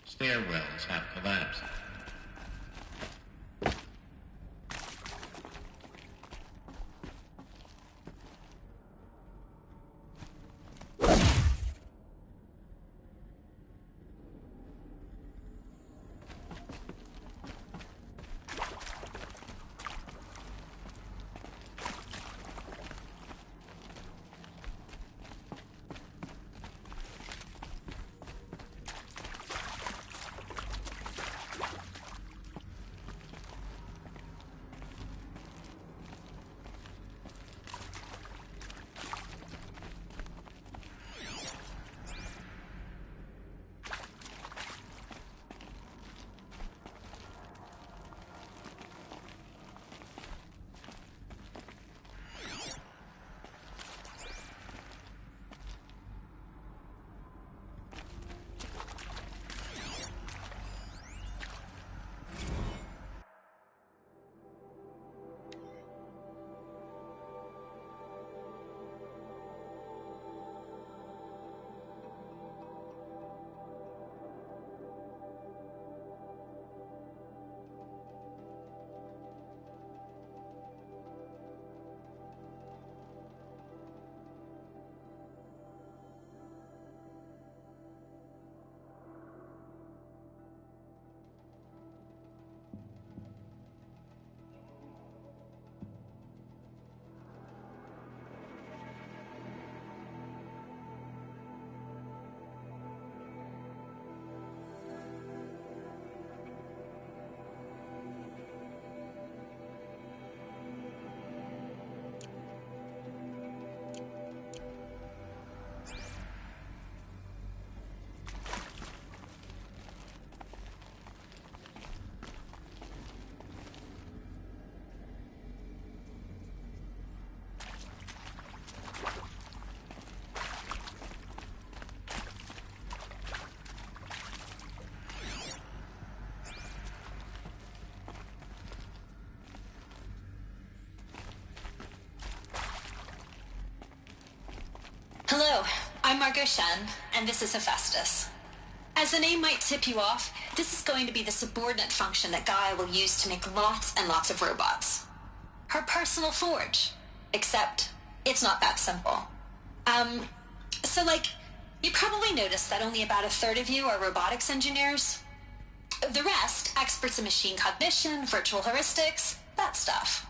Stairwells have collapsed. Margot Shen, and this is Hephaestus. As the name might tip you off, this is going to be the subordinate function that Gaia will use to make lots and lots of robots. Her personal forge. Except, it's not that simple. So you probably noticed that only about a third of you are robotics engineers. The rest, experts in machine cognition, virtual heuristics, that stuff.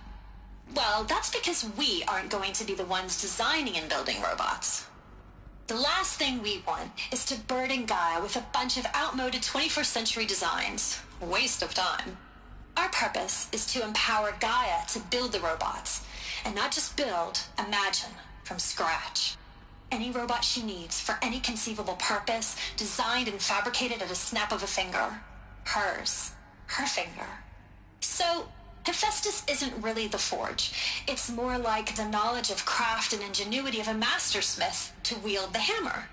Well, that's because we aren't going to be the ones designing and building robots. The last thing we want is to burden Gaia with a bunch of outmoded 21st century designs. Waste of time. Our purpose is to empower Gaia to build the robots, and not just build, imagine, from scratch. Any robot she needs for any conceivable purpose, designed and fabricated at a snap of a finger. Hers. Her finger. So, Hephaestus isn't really the forge. It's more like the knowledge of craft and ingenuity of a mastersmith to wield the hammer.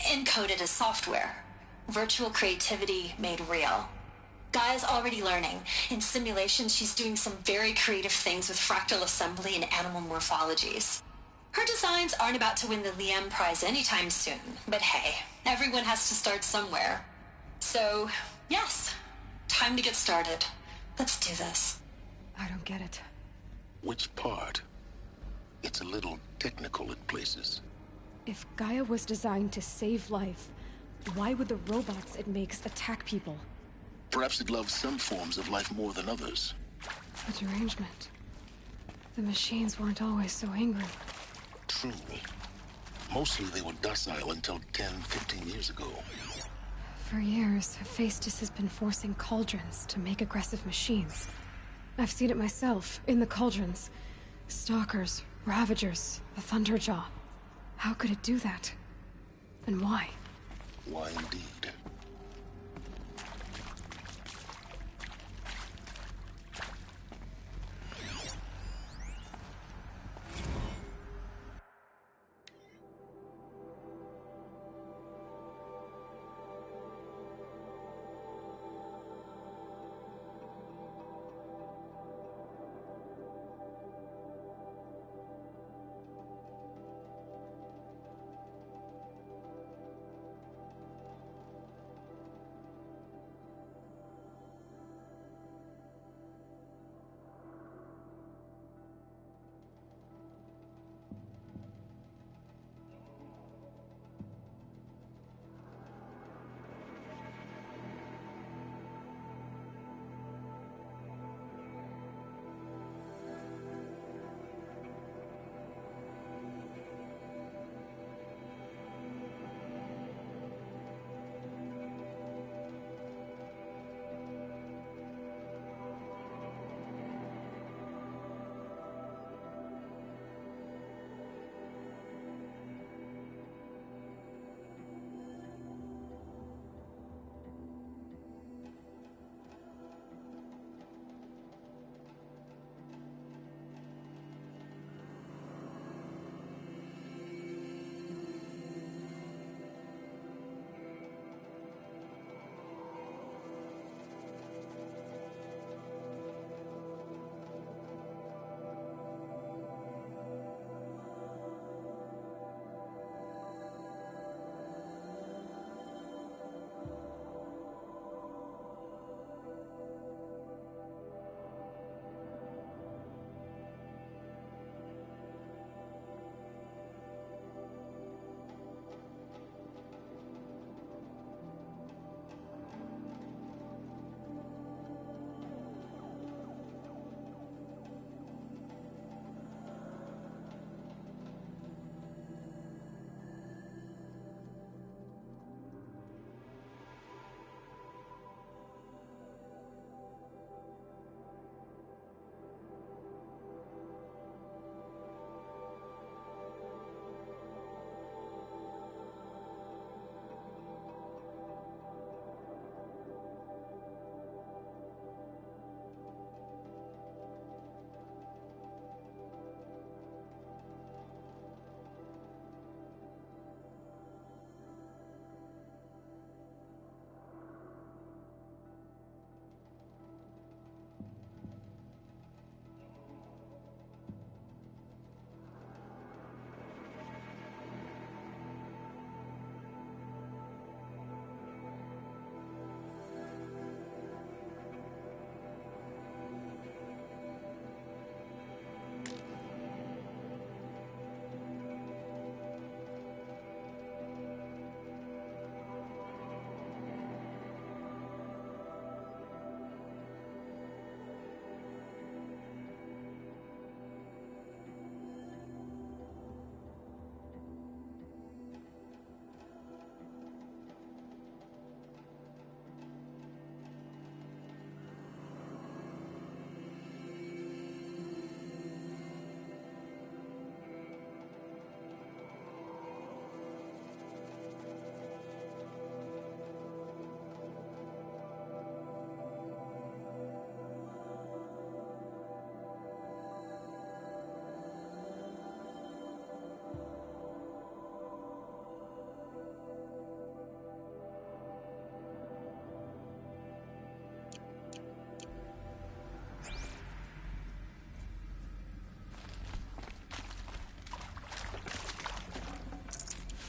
Encoded as software. Virtual creativity made real. Gaia's already learning. In simulations, she's doing some very creative things with fractal assembly and animal morphologies. Her designs aren't about to win the Liam Prize anytime soon, but hey, everyone has to start somewhere. So, yes, time to get started. Let's do this. I don't get it. Which part? It's a little technical at places. If Gaia was designed to save life, why would the robots it makes attack people? Perhaps it loves some forms of life more than others. A derangement. The machines weren't always so angry. True. Mostly they were docile until 10, 15 years ago. For years, Hephaestus has been forcing cauldrons to make aggressive machines. I've seen it myself, in the cauldrons. Stalkers, Ravagers, the Thunderjaw. How could it do that? And why? Why indeed?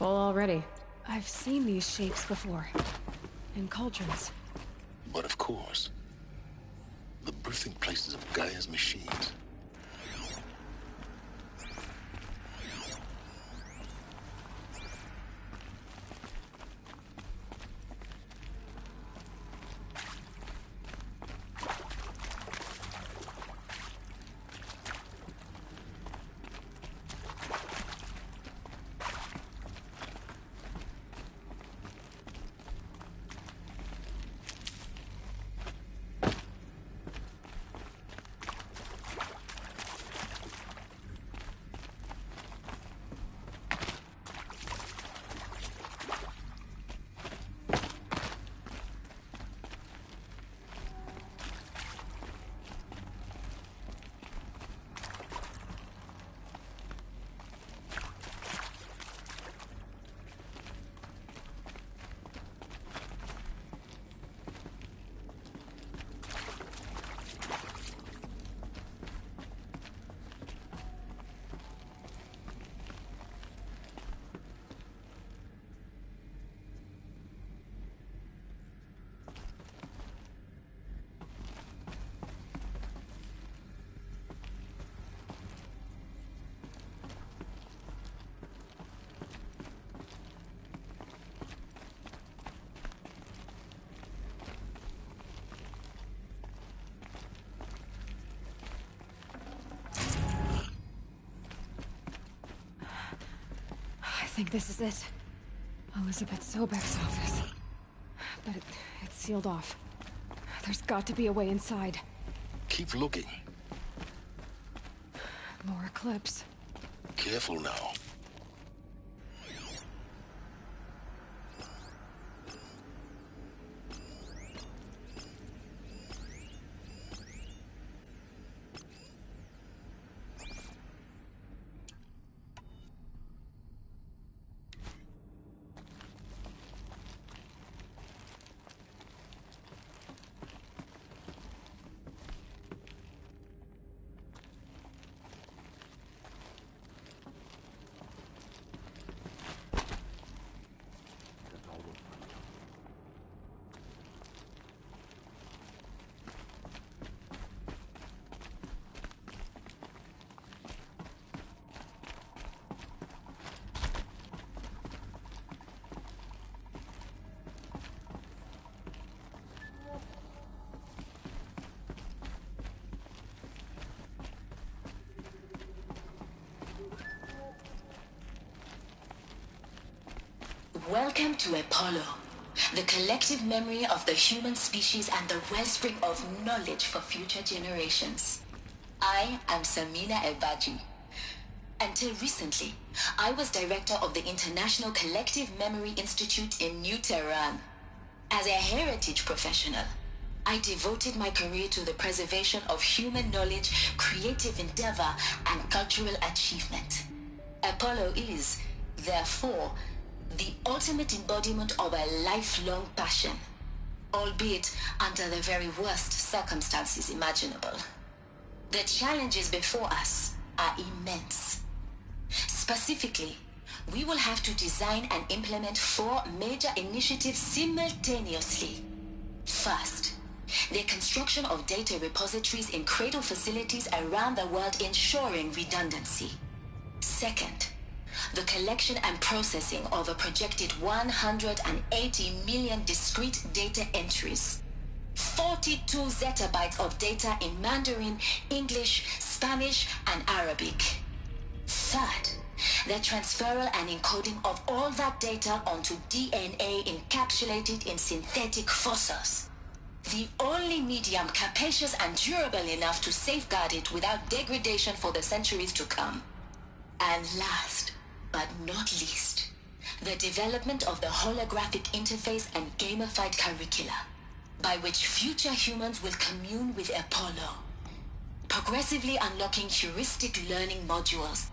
full already. I've seen these shapes before. In cauldrons. But of course, the birthing places of Gaia's machines. I think this is it. Elizabeth Sobeck's office. But it's sealed off. There's got to be a way inside. Keep looking. More Eclipse. Careful now. Welcome to Apollo, the collective memory of the human species and the wellspring of knowledge for future generations. I am Samina Ebaji. Until recently, I was director of the International Collective Memory Institute in New Tehran. As a heritage professional, I devoted my career to the preservation of human knowledge, creative endeavor, and cultural achievement. Apollo is, therefore, the ultimate embodiment of a lifelong passion, albeit under the very worst circumstances imaginable. The challenges before us are immense. Specifically, we will have to design and implement 4 major initiatives simultaneously. First, the construction of data repositories in cradle facilities around the world, ensuring redundancy. Second, the collection and processing of a projected 180 million discrete data entries. 42 zettabytes of data in Mandarin, English, Spanish, and Arabic. Third, the transferal and encoding of all that data onto DNA encapsulated in synthetic fossils. The only medium capacious and durable enough to safeguard it without degradation for the centuries to come. And last, but not least, the development of the holographic interface and gamified curricula, by which future humans will commune with Apollo, progressively unlocking heuristic learning modules,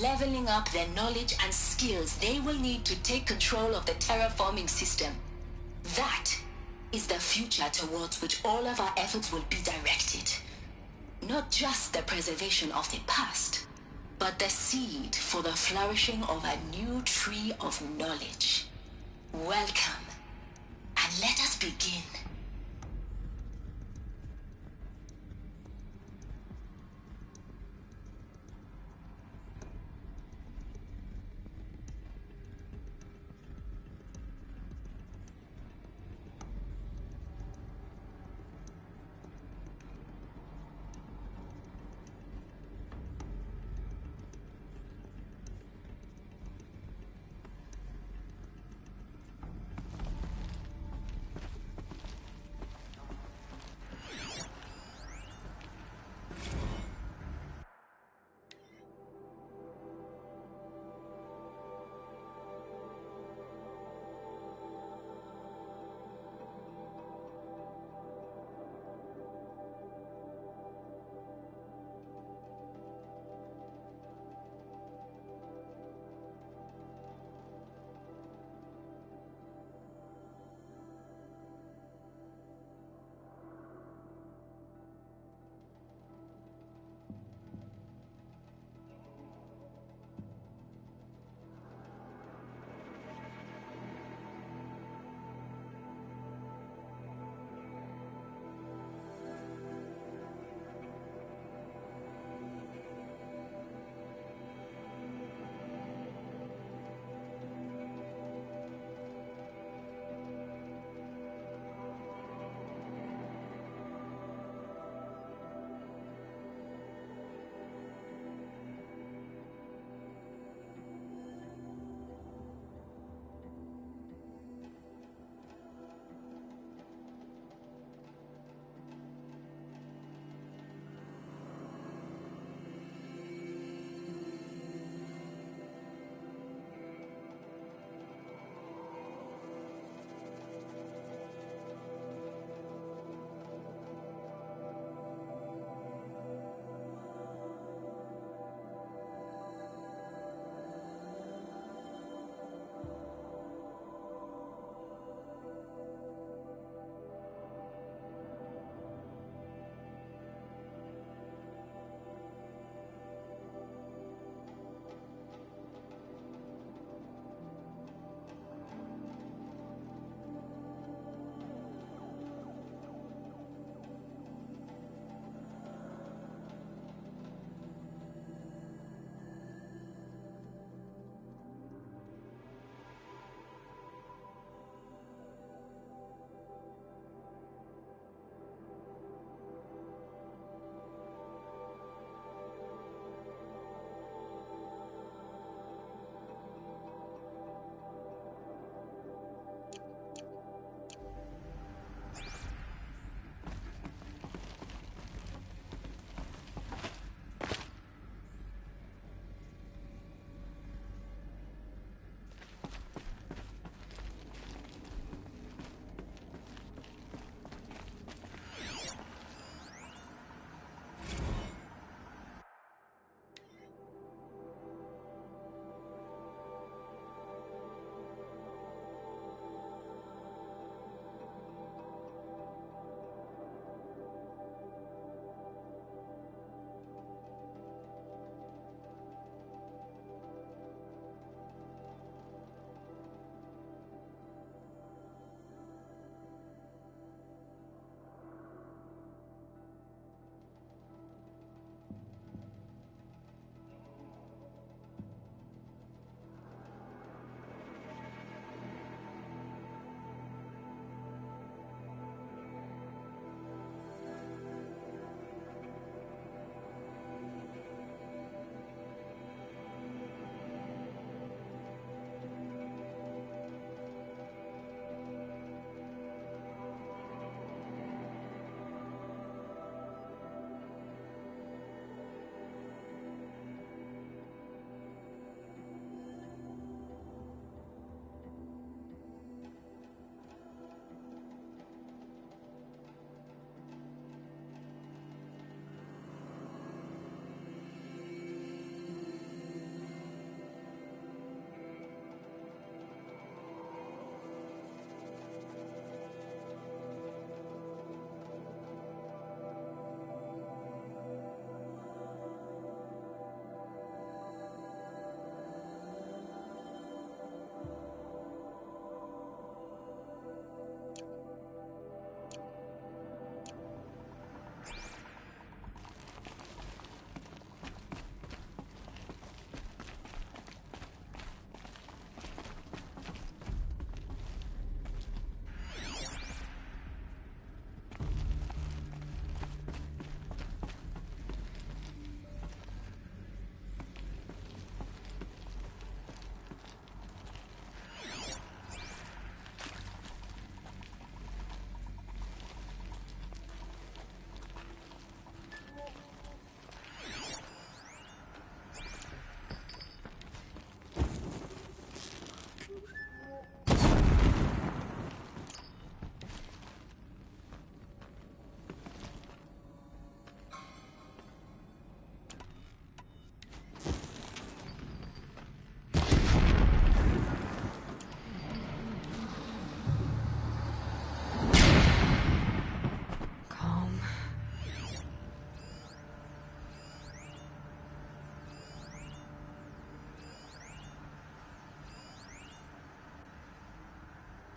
leveling up their knowledge and skills they will need to take control of the terraforming system. That is the future towards which all of our efforts will be directed. Not just the preservation of the past, but the seed for the flourishing of a new tree of knowledge. Welcome, and let us begin.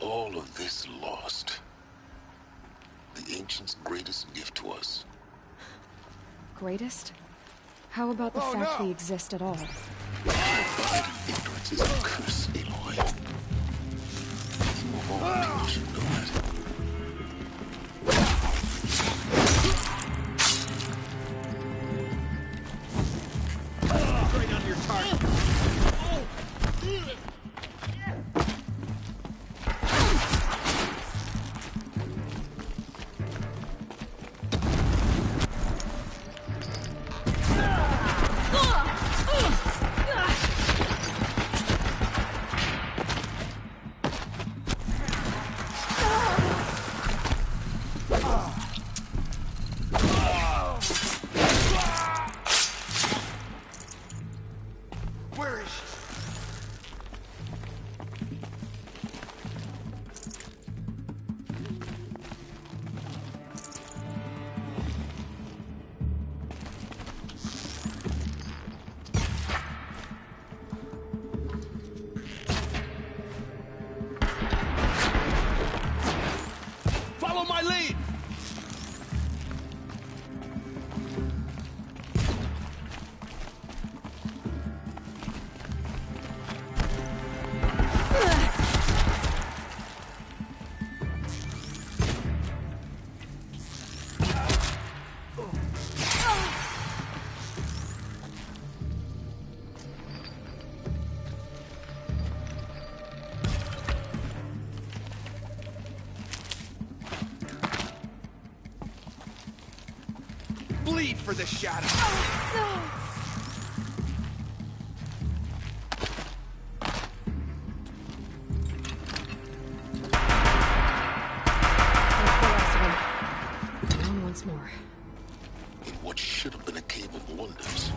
all of this lost, the Ancients' greatest gift to us. Greatest? How about the fact we exist at all? Abiding ignorance is a curse, Aloy. You of all people should know that. Straight on your target. Where is she? Follow my lead! Bleed for the shadow. Down once more. In what should have been a cave of wonders.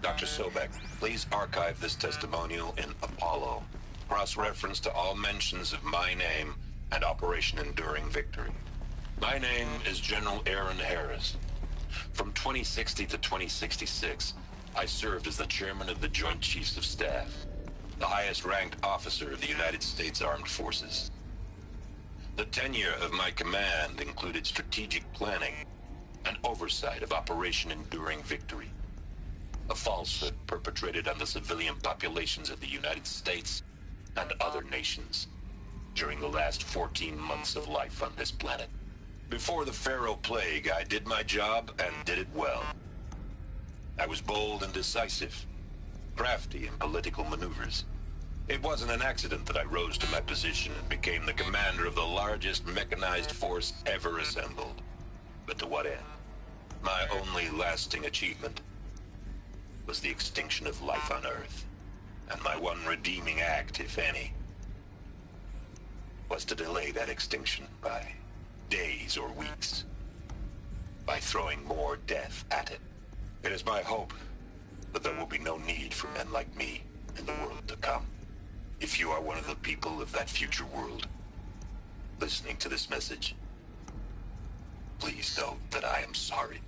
Dr. Sobek, please archive this testimonial in Apollo. Cross-reference to all mentions of my name and Operation Enduring Victory. My name is General Aaron Harris. From 2060 to 2066, I served as the chairman of the Joint Chiefs of Staff, the highest-ranked officer of the United States Armed Forces. The tenure of my command included strategic planning and oversight of Operation Enduring Victory, a falsehood perpetrated on the civilian populations of the United States and other nations during the last 14 months of life on this planet. Before the Pharaoh Plague, I did my job and did it well. I was bold and decisive, crafty in political maneuvers. It wasn't an accident that I rose to my position and became the commander of the largest mechanized force ever assembled. But to what end? My only lasting achievement was the extinction of life on Earth. And my one redeeming act, if any, was to delay that extinction by days or weeks, by throwing more death at it. It is my hope that there will be no need for men like me in the world to come. If you are one of the people of that future world listening to this message, please know that I am sorry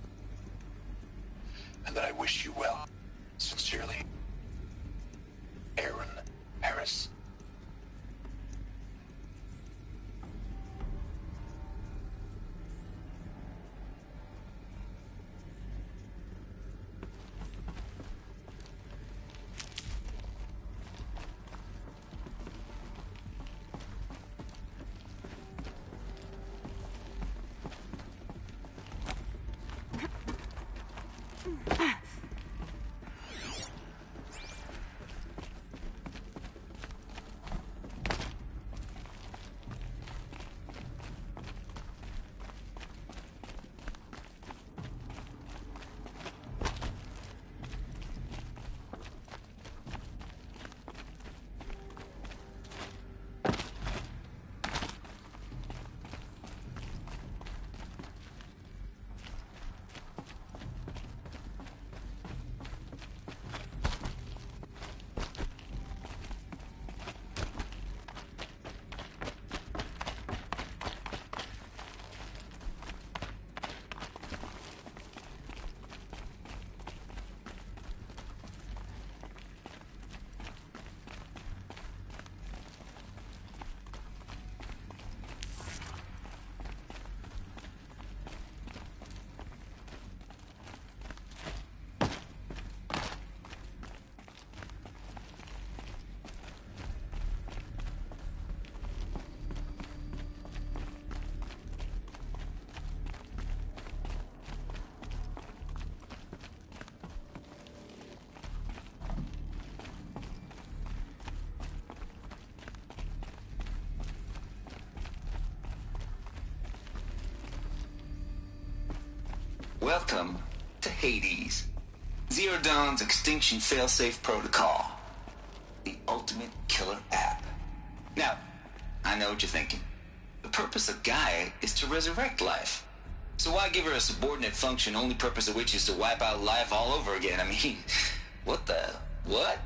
and that I wish you well. Sincerely, Aaron Harris. Welcome to Hades, Zero Dawn's extinction failsafe protocol, the ultimate killer app. Now, I know what you're thinking. The purpose of Gaia is to resurrect life. So why give her a subordinate function, only purpose of which is to wipe out life all over again? I mean, what?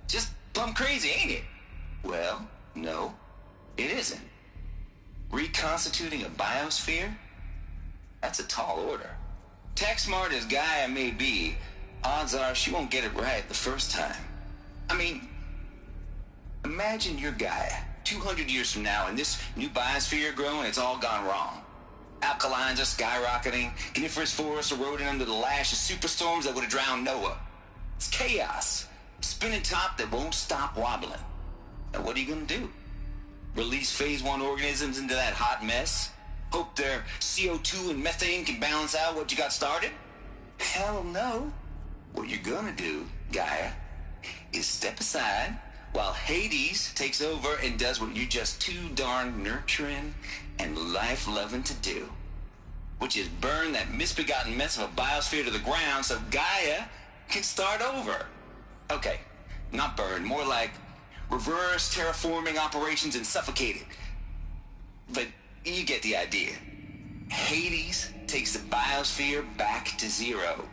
Just plumb crazy, ain't it? Well, no, it isn't. Reconstituting a biosphere? That's a tall order. Tech smart as Gaia may be, odds are she won't get it right the first time. I mean, imagine you're Gaia 200 years from now and this new biosphere growing, it's all gone wrong. Alkalines are skyrocketing, coniferous forests eroding under the lash of superstorms that would have drowned Noah. It's chaos, spinning top that won't stop wobbling. Now what are you gonna do? Release phase 1 organisms into that hot mess? Hope their CO2 and methane can balance out what you got started? Hell no. What you're gonna do, Gaia, is step aside while Hades takes over and does what you're just too darn nurturing and life-loving to do, which is burn that misbegotten mess of a biosphere to the ground so Gaia can start over. Okay, not burn, more like reverse terraforming operations and suffocate it. But you get the idea. Hades takes the biosphere back to zero.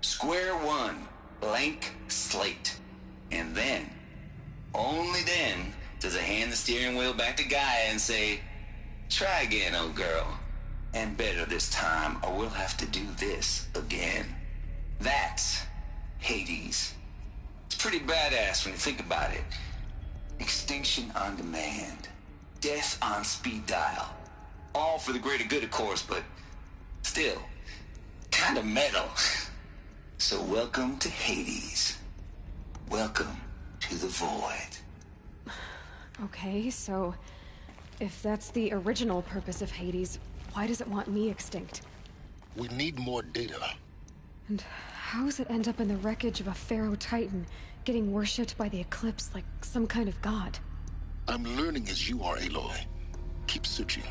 Square one, blank slate. And then, only then, does it hand the steering wheel back to Gaia and say, try again, old girl. And better this time, or we'll have to do this again. That's Hades. It's pretty badass when you think about it. Extinction on demand. Death on speed dial. All for the greater good, of course, but still, kind of metal. So welcome to Hades. Welcome to the void. Okay, so if that's the original purpose of Hades, Why does it want me extinct? We need more data. And how does it end up in the wreckage of a Pharaoh Titan, getting worshipped by the Eclipse like some kind of god? I'm learning as you are, Aloy. Keep searching.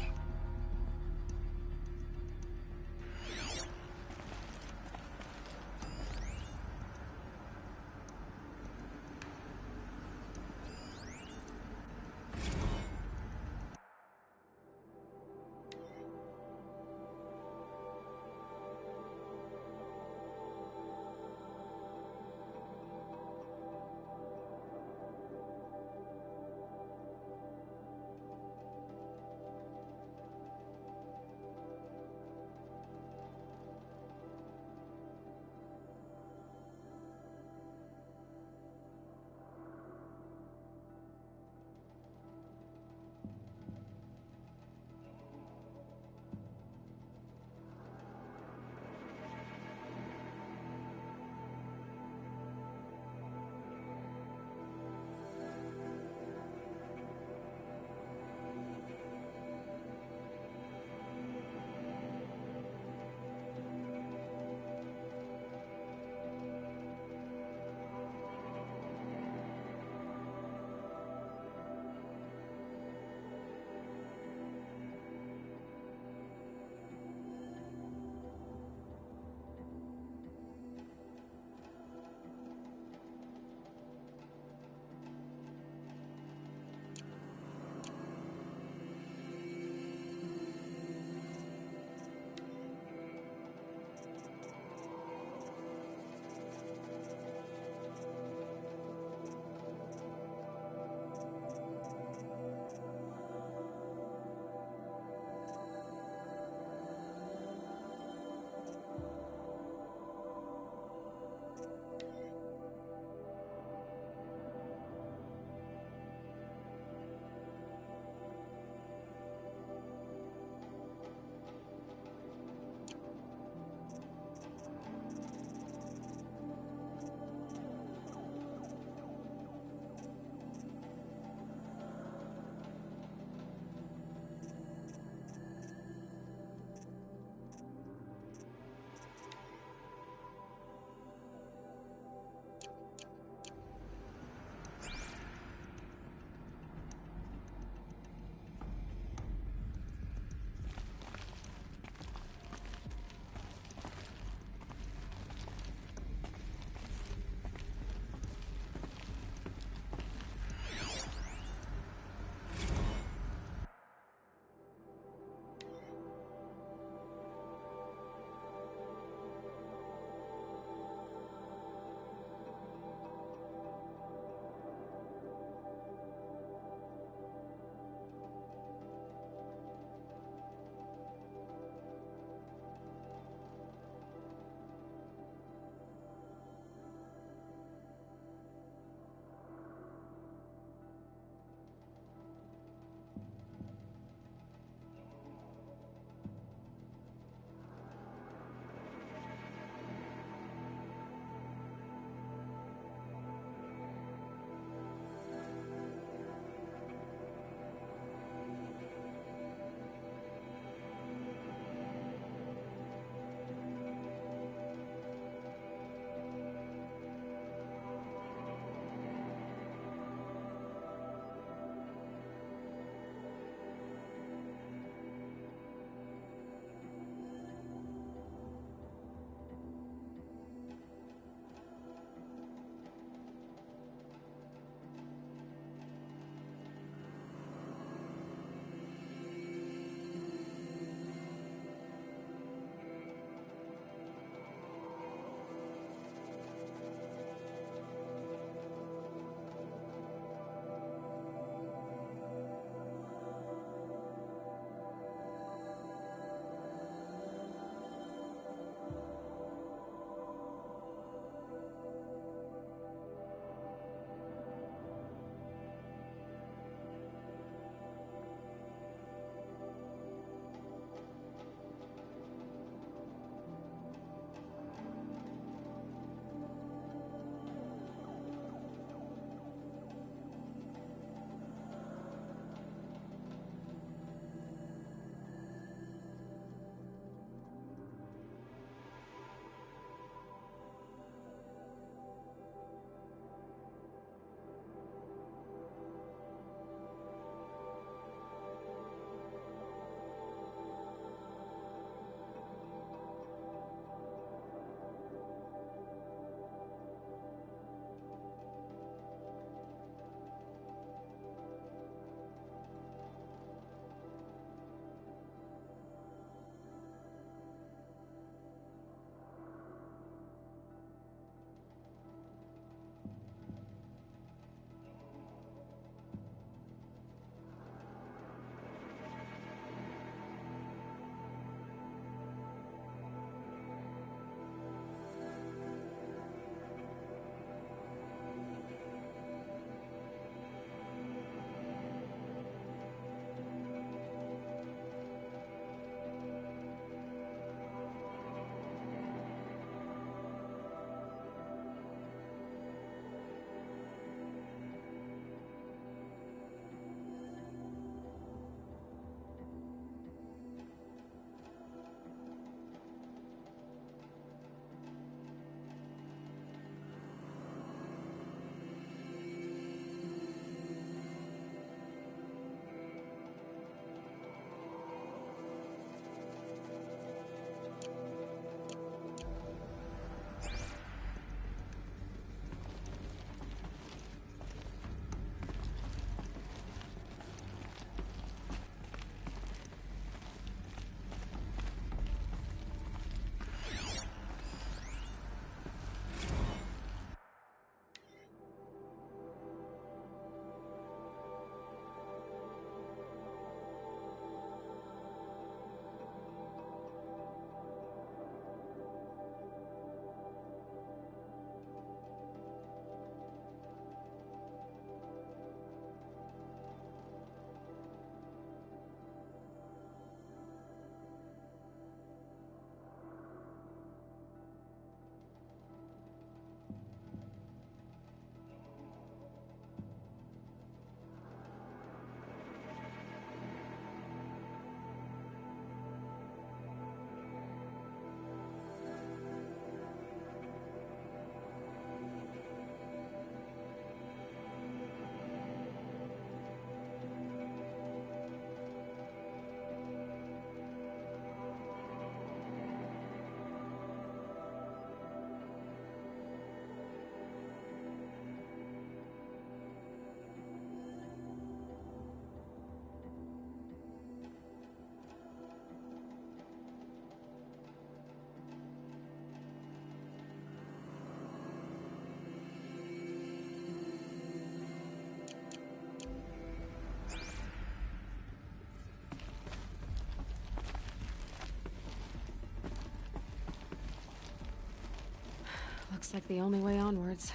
Looks like the only way onwards.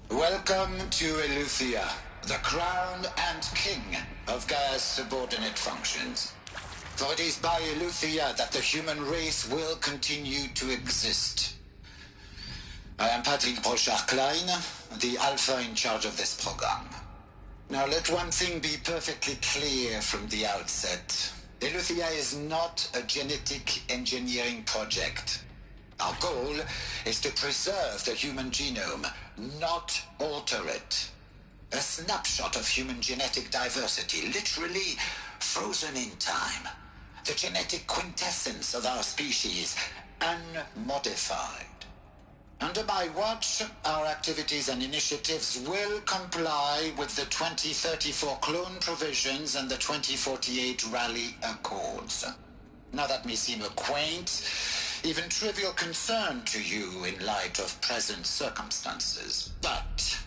Welcome to Eleuthia, the crown and king of Gaia's subordinate functions. For it is by Eleuthia that the human race will continue to exist. I am Patrick Brochard-Klein, the Alpha in charge of this program. Now let one thing be perfectly clear from the outset. Eleuthia is not a genetic engineering project. Our goal is to preserve the human genome, not alter it. A snapshot of human genetic diversity, literally frozen in time. The genetic quintessence of our species, unmodified. Under my watch, our activities and initiatives will comply with the 2034 clone provisions and the 2048 Rally Accords. Now that may seem a quaint, even trivial concern to you in light of present circumstances, but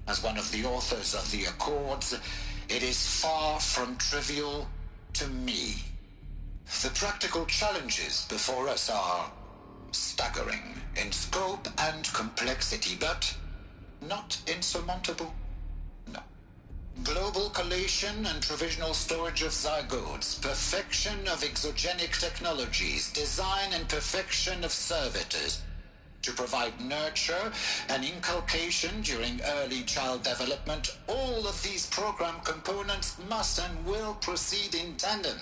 as one of the authors of the Accords, it is far from trivial to me. The practical challenges before us are staggering in scope and complexity, but not insurmountable. No. Global collation and provisional storage of zygotes, perfection of exogenic technologies, design and perfection of servitors, to provide nurture and inculcation during early child development. All of these program components must and will proceed in tandem.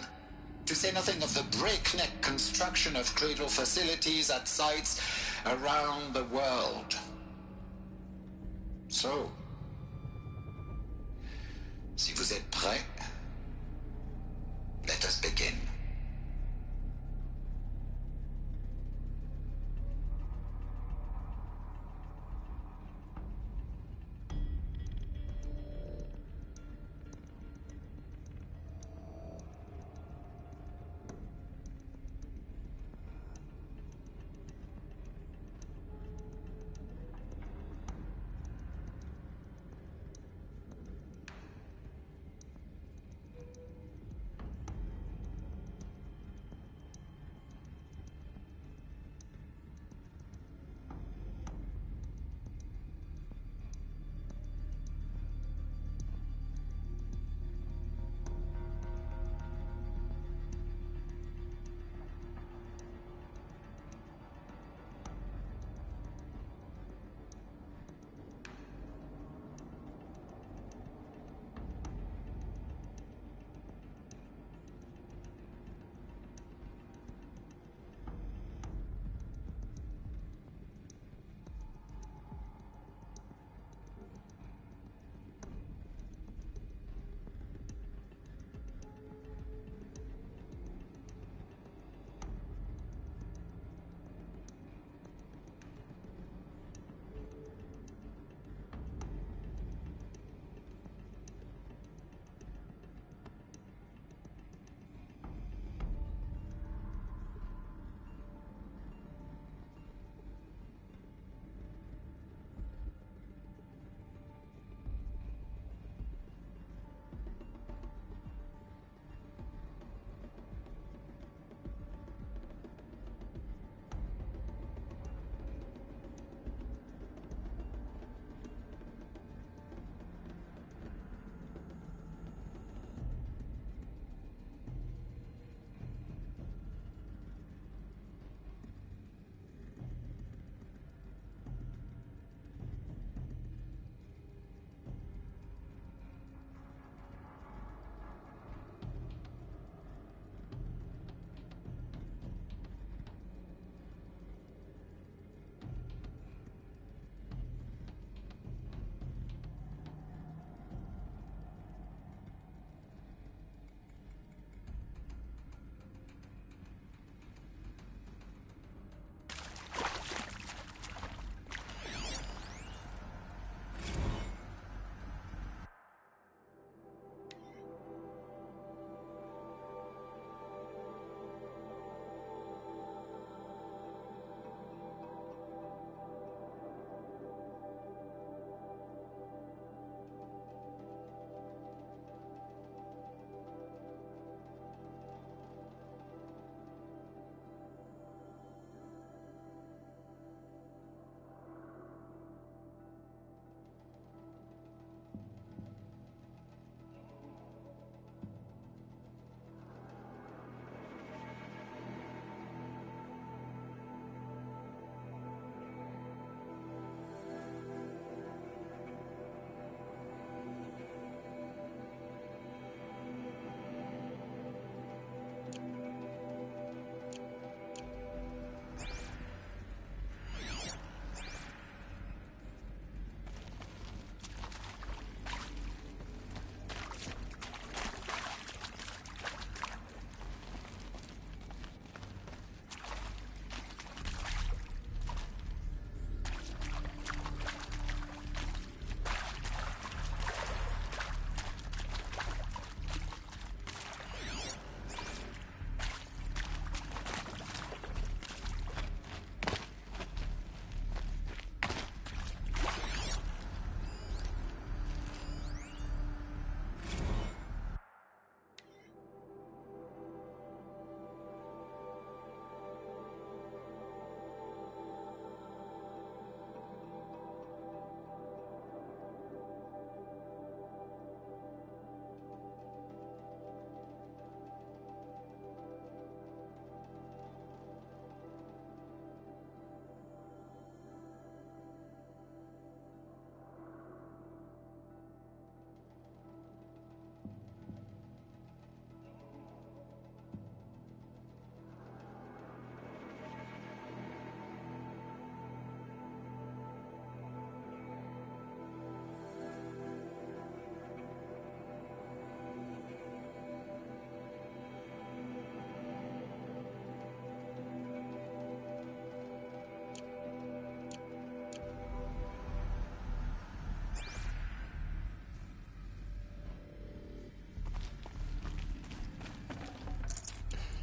To say nothing of the breakneck construction of cradle facilities at sites around the world. So, si vous êtes prêts, let us begin.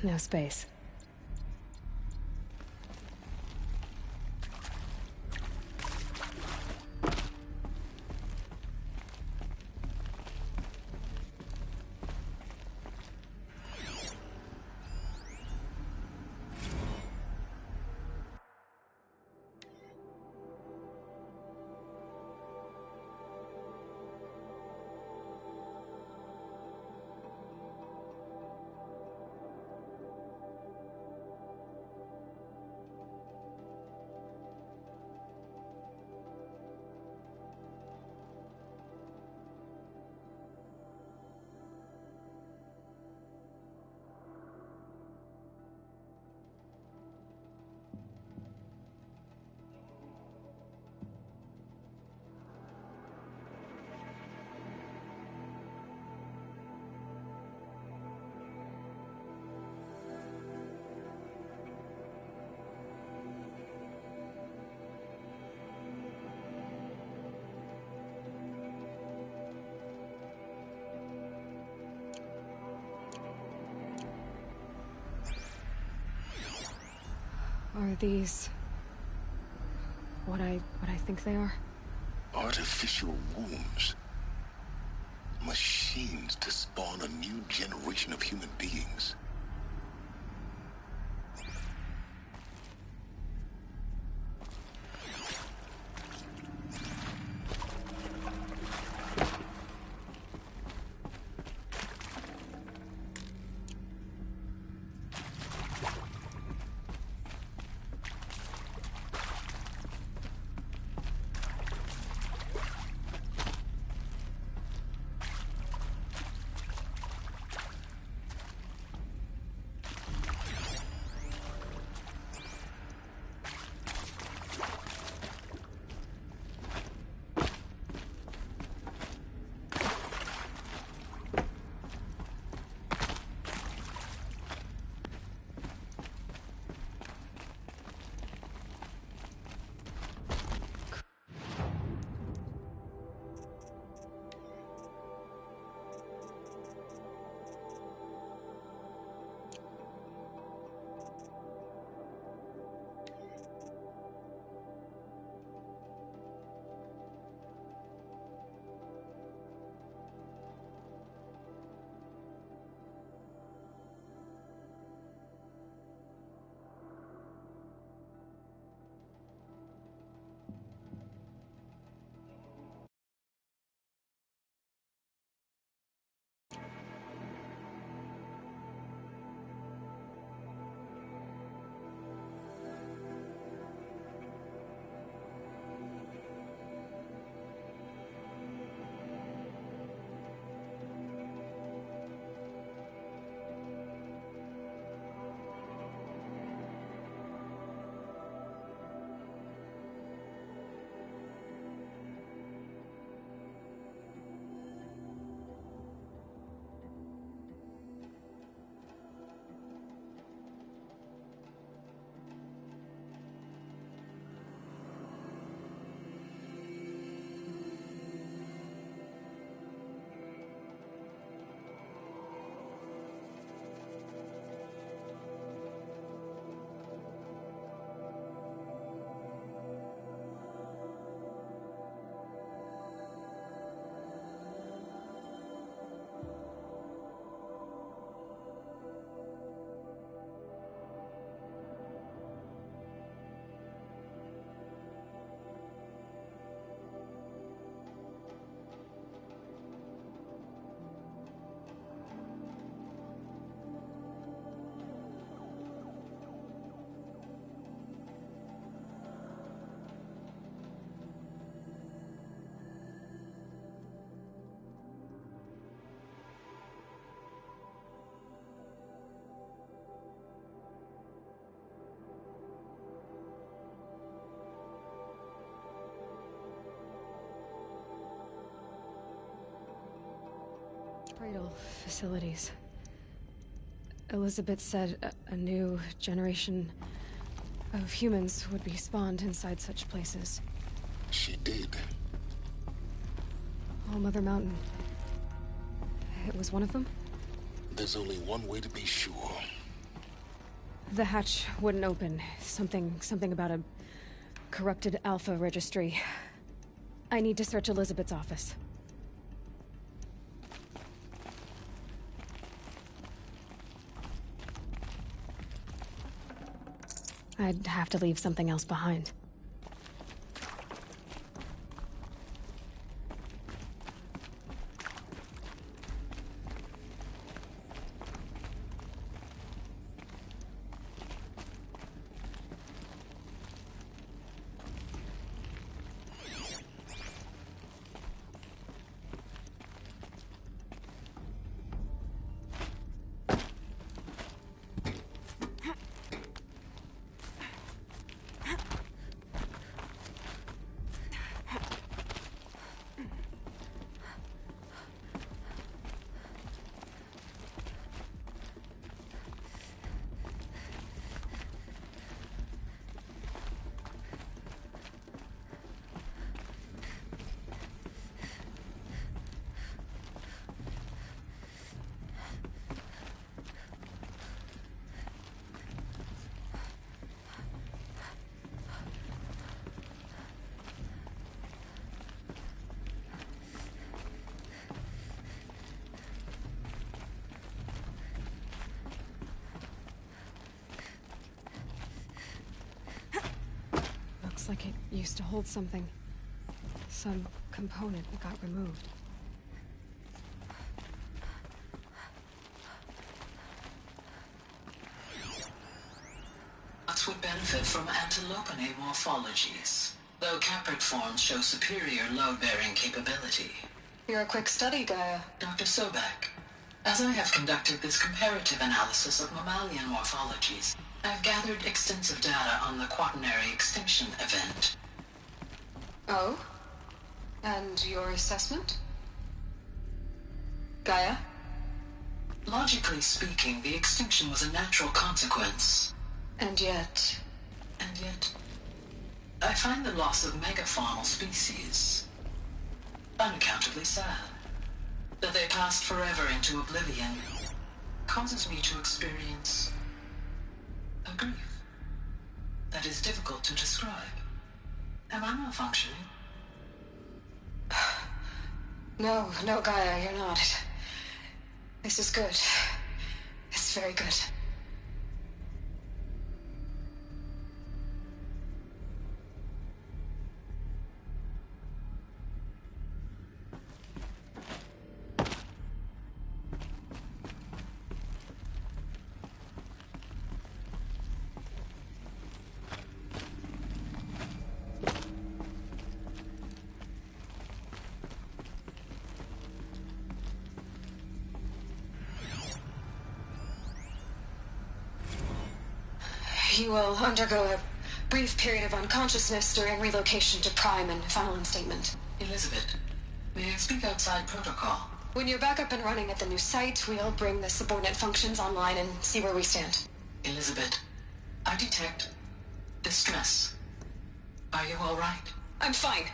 no space. Are these... what I think they are? Artificial wombs. Machines to spawn a new generation of human beings. Cradle facilities. Elizabeth said a new generation of humans would be spawned inside such places. She did. All Mother Mountain. It was one of them? There's only one way to be sure. The hatch wouldn't open. Something about a corrupted Alpha registry. I need to search Elizabeth's office. I'd have to leave something else behind. Looks like it used to hold something. Some component that got removed. Nuts would benefit from antilopinate morphologies, though caprid forms show superior load-bearing capability. You're a quick study, Gaia. Dr. Sobek, as I have conducted this comparative analysis of mammalian morphologies, I've gathered extensive data on the quaternary extinction event. Oh? And your assessment? Gaia? Logically speaking, the extinction was a natural consequence. And yet, I find the loss of megafaunal species unaccountably sad. That they passed forever into oblivion causes me to experience a grief that is difficult to describe. Am I malfunctioning? No, Gaia, you're not. This is good. It's very good. You will undergo a brief period of unconsciousness during relocation to Prime and final instatement. Elizabeth, may I speak outside protocol? When you're back up and running at the new site, we'll bring the subordinate functions online and see where we stand. Elizabeth, I detect distress. Are you all right? I'm fine.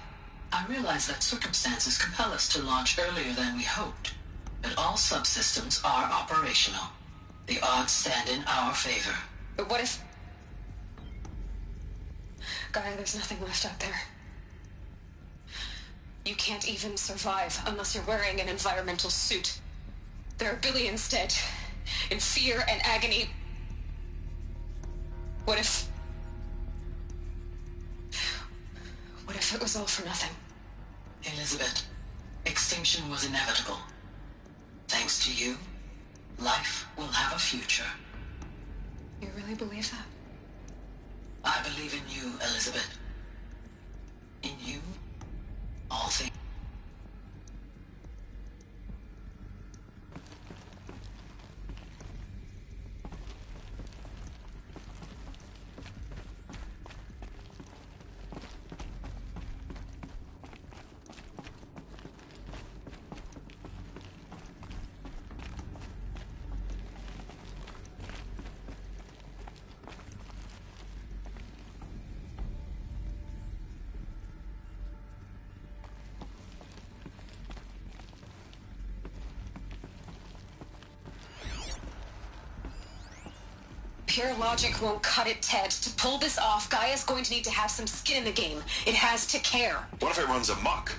I realize that circumstances compel us to launch earlier than we hoped, but all subsystems are operational. The odds stand in our favor. But what if... Gaia, there's nothing left out there. You can't even survive unless you're wearing an environmental suit. There are billions dead, in fear and agony. What if it was all for nothing? Elizabeth, extinction was inevitable. Thanks to you, life will have a future. You really believe that? I believe in you, Elizabeth. In you, all things. Pure logic won't cut it, Ted. To pull this off, Gaia's going to need to have some skin in the game. It has to care. What if it runs amok?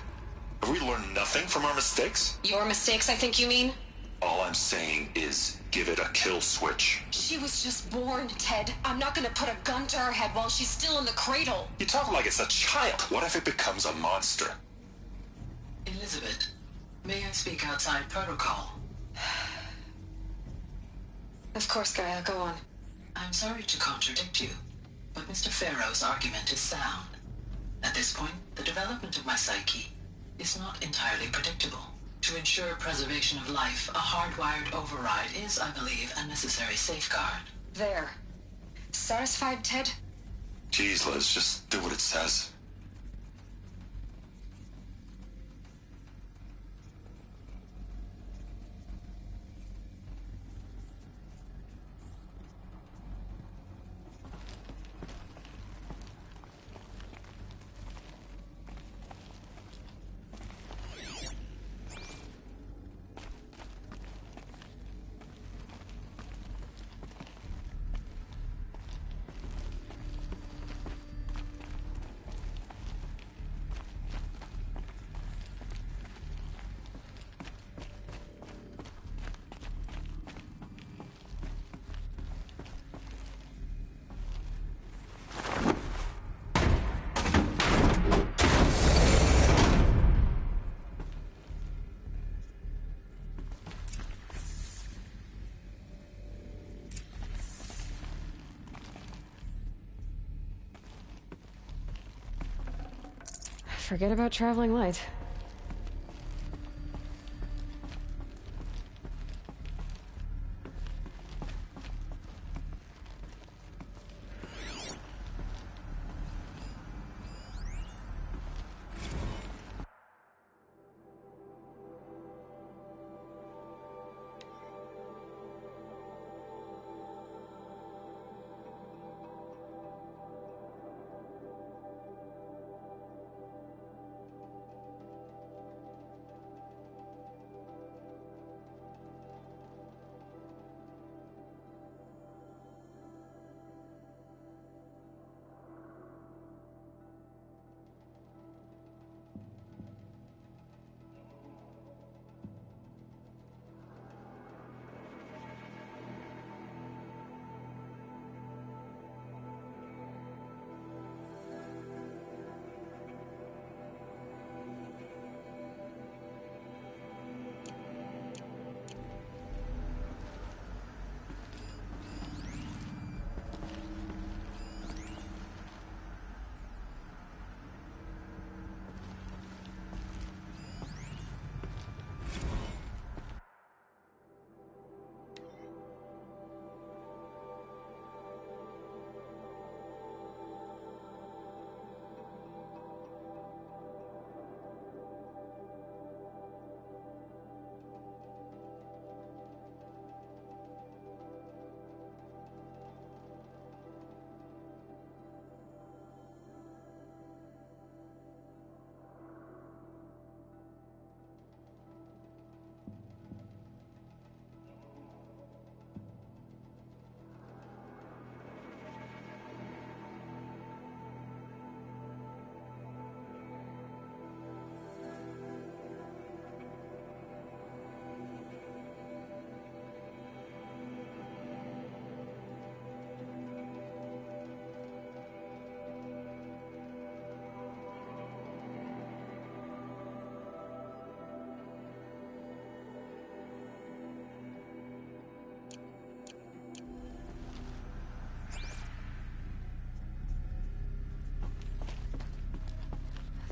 Have we learned nothing from our mistakes? Your mistakes, I think you mean? All I'm saying is, give it a kill switch. She was just born, Ted. I'm not gonna put a gun to her head while she's still in the cradle. You talk like it's a child. What if it becomes a monster? Elizabeth, may I speak outside protocol? Of course, Gaia, go on. I'm sorry to contradict you, but Mr. Farrow's argument is sound. At this point, the development of my psyche is not entirely predictable. To ensure preservation of life, a hardwired override is, I believe, a necessary safeguard. There. Satisfied, Ted? Jeez, Liz, just do what it says. Forget about traveling light.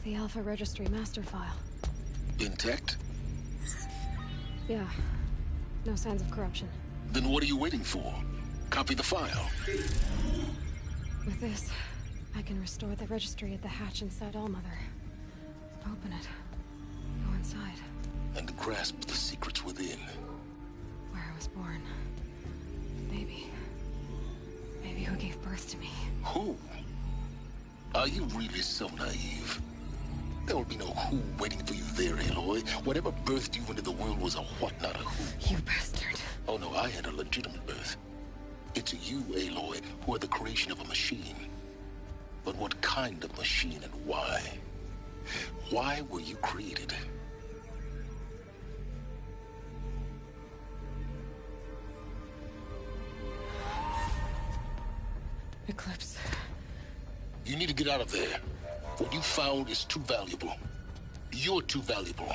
The Alpha Registry master file. Intact? Yeah. No signs of corruption. Then what are you waiting for? Copy the file. With this, I can restore the registry at the hatch inside Allmother. Open it. Go inside. And grasp the secrets within. Where I was born. Baby. Baby who gave birth to me. Who? Are you really so naive? There will be no who waiting for you there, Aloy. Whatever birthed you into the world was a what, not a who. You bastard. Oh no, I had a legitimate birth. It's you, Aloy, who are the creation of a machine. But what kind of machine and why? Why were you created? Eclipse. You need to get out of there. What you found is too valuable. You're too valuable.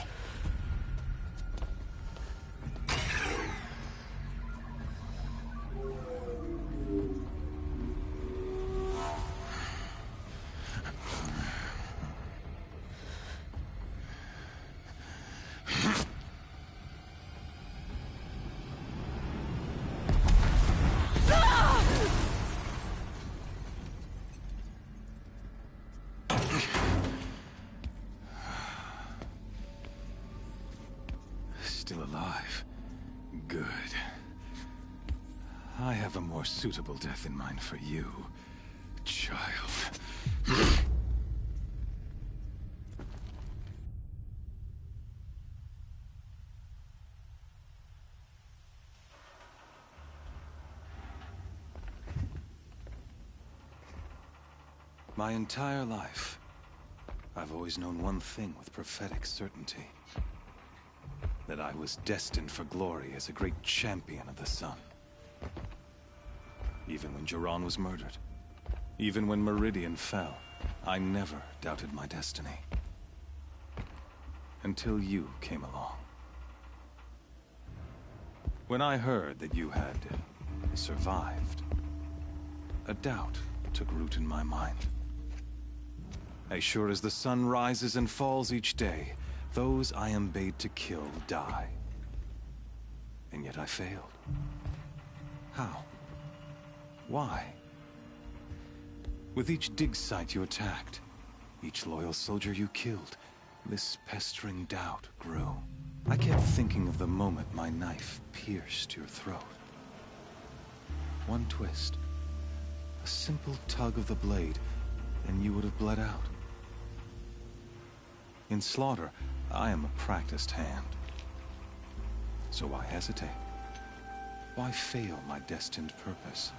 Still alive. Good. I have a more suitable death in mind for you, child. My entire life, I've always known one thing with prophetic certainty. That I was destined for glory as a great champion of the sun. Even when Jiran was murdered, even when Meridian fell, I never doubted my destiny. Until you came along. When I heard that you had survived, a doubt took root in my mind. As sure as the sun rises and falls each day, those I am bade to kill die. And yet I failed. How? Why? With each dig site you attacked, each loyal soldier you killed, this pestering doubt grew. I kept thinking of the moment my knife pierced your throat. One twist, a simple tug of the blade, and you would have bled out. In slaughter, I am a practiced hand. So why hesitate? Why fail my destined purpose?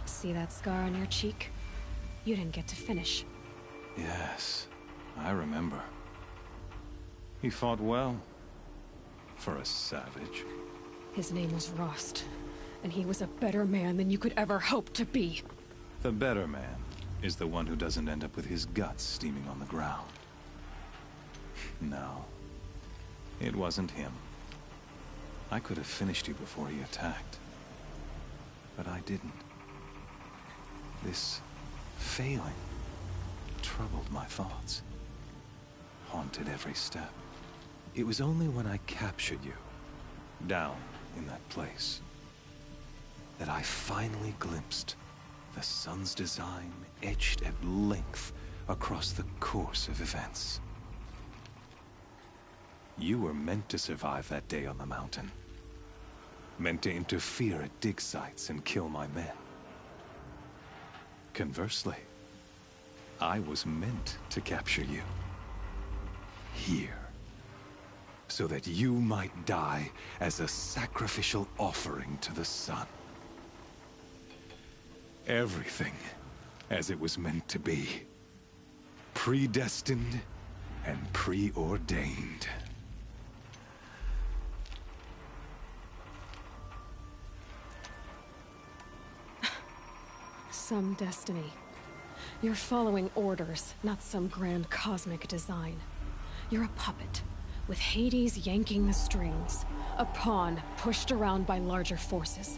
See that scar on your cheek? You didn't get to finish. Yes, I remember. He fought well. For a savage. His name was Rost, and he was a better man than you could ever hope to be. The better man is the one who doesn't end up with his guts steaming on the ground. No, it wasn't him. I could have finished you before he attacked. But I didn't. This failing troubled my thoughts, haunted every step. It was only when I captured you, down in that place, that I finally glimpsed the sun's design etched at length across the course of events. You were meant to survive that day on the mountain. Meant to interfere at dig sites and kill my men. Conversely, I was meant to capture you. Here. So that you might die as a sacrificial offering to the sun. Everything as it was meant to be. Predestined and preordained. Some destiny. You're following orders, not some grand cosmic design. You're a puppet, with Hades yanking the strings. A pawn pushed around by larger forces.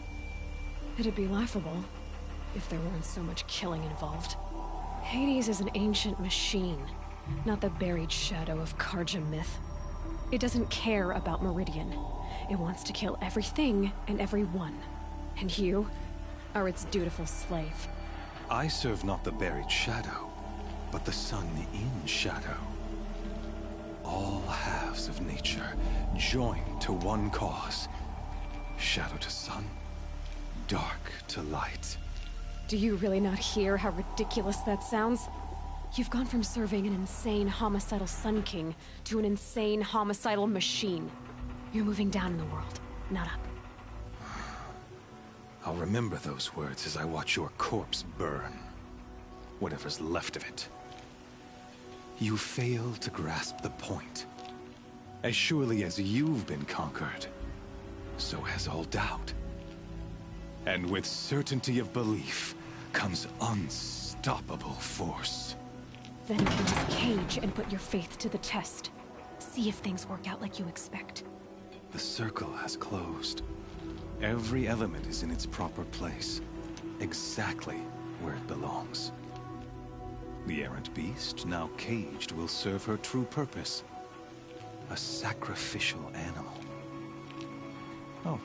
It'd be laughable if there weren't so much killing involved. Hades is an ancient machine, not the buried shadow of Karja myth. It doesn't care about Meridian. It wants to kill everything and everyone. And you are its dutiful slave. I serve not the buried shadow, but the sun in shadow. All halves of nature joined to one cause. Shadow to sun, dark to light. Do you really not hear how ridiculous that sounds? You've gone from serving an insane homicidal Sun King to an insane homicidal machine. You're moving down in the world, nut up. I'll remember those words as I watch your corpse burn. Whatever's left of it. You fail to grasp the point. As surely as you've been conquered, so has all doubt. And with certainty of belief comes unstoppable force. Then you can just cage and put your faith to the test. See if things work out like you expect. The circle has closed. Every element is in its proper place, exactly where it belongs. The errant beast, now caged, will serve her true purpose. A sacrificial animal. Oh,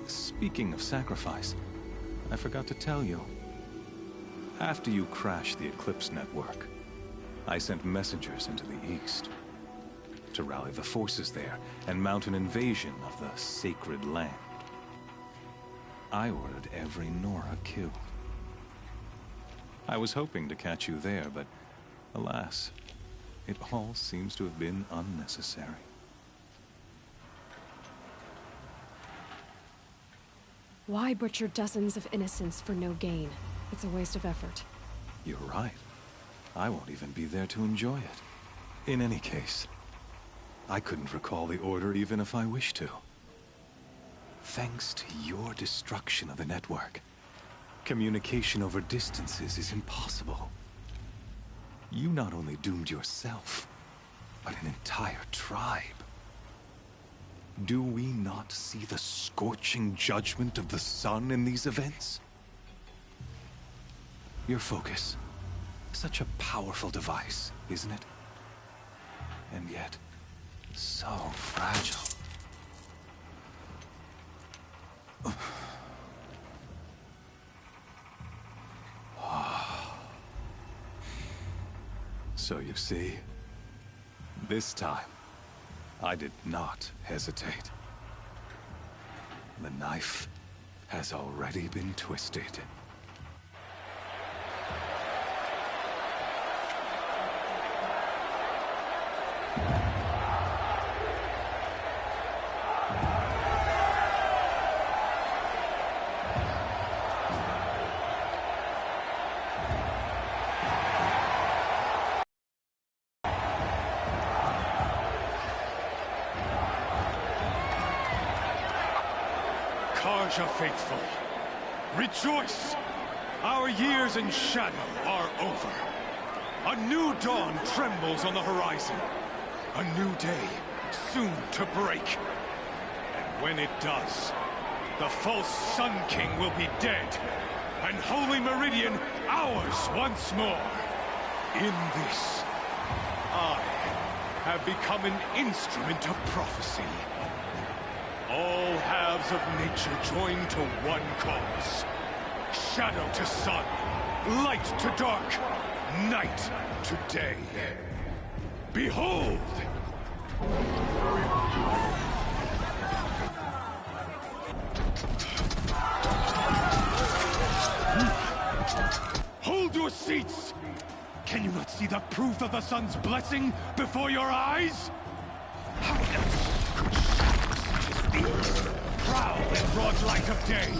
speaking of sacrifice, I forgot to tell you. After you crashed the Eclipse network, I sent messengers into the east to rally the forces there and mount an invasion of the sacred land. I ordered every Nora killed. I was hoping to catch you there, but alas, it all seems to have been unnecessary. Why butcher dozens of innocents for no gain? It's a waste of effort. You're right. I won't even be there to enjoy it. In any case, I couldn't recall the order even if I wished to. Thanks to your destruction of the network, communication over distances is impossible. You not only doomed yourself, but an entire tribe. Do we not see the scorching judgment of the sun in these events? Your focus, such a powerful device, isn't it? And yet, so fragile. So you see, this time, I did not hesitate. The knife has already been twisted. Karja faithful, rejoice! Our years in shadow are over. A new dawn trembles on the horizon. A new day, soon to break. And when it does, the false Sun King will be dead, and Holy Meridian ours once more. In this, I have become an instrument of prophecy. All halves of nature join to one cause. Shadow to sun, light to dark, night to day. Behold! Hold your seats! Can you not see the proof of the sun's blessing before your eyes? How else could shadows such as these prowl in broad light of day?